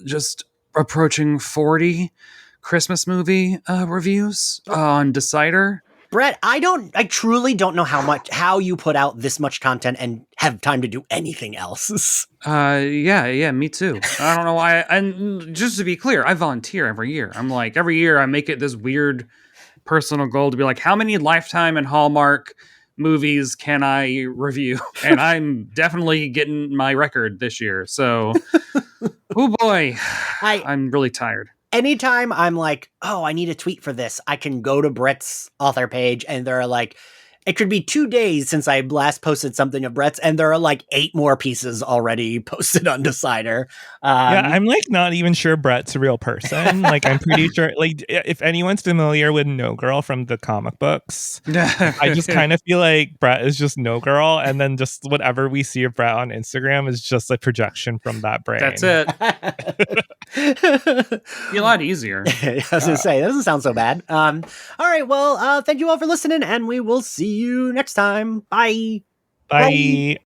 just approaching 40 Christmas movie reviews on Decider. Brett, I truly don't know how you put out this much content and have time to do anything else. Yeah, me too. I don't know why. And just to be clear, I volunteer every year. I'm like, every year I make it this weird personal goal to be like, how many Lifetime and Hallmark movies can I review? And I'm definitely getting my record this year. So, oh boy, I'm really tired. Anytime I'm like, oh, I need a tweet for this, I can go to Brett's author page and there are like, it could be 2 days since I last posted something of Brett's and there are like 8 more pieces already posted on Decider. Yeah, I'm like not even sure Brett's a real person. Like I'm pretty sure, like if anyone's familiar with No Girl from the comic books, I just kind of feel like Brett is just No Girl, and then just whatever we see of Brett on Instagram is just a projection from that brain. That's it. Be a lot easier. I was gonna say, that doesn't sound so bad. All right, well, thank you all for listening, and we will see you next time. Bye. Bye.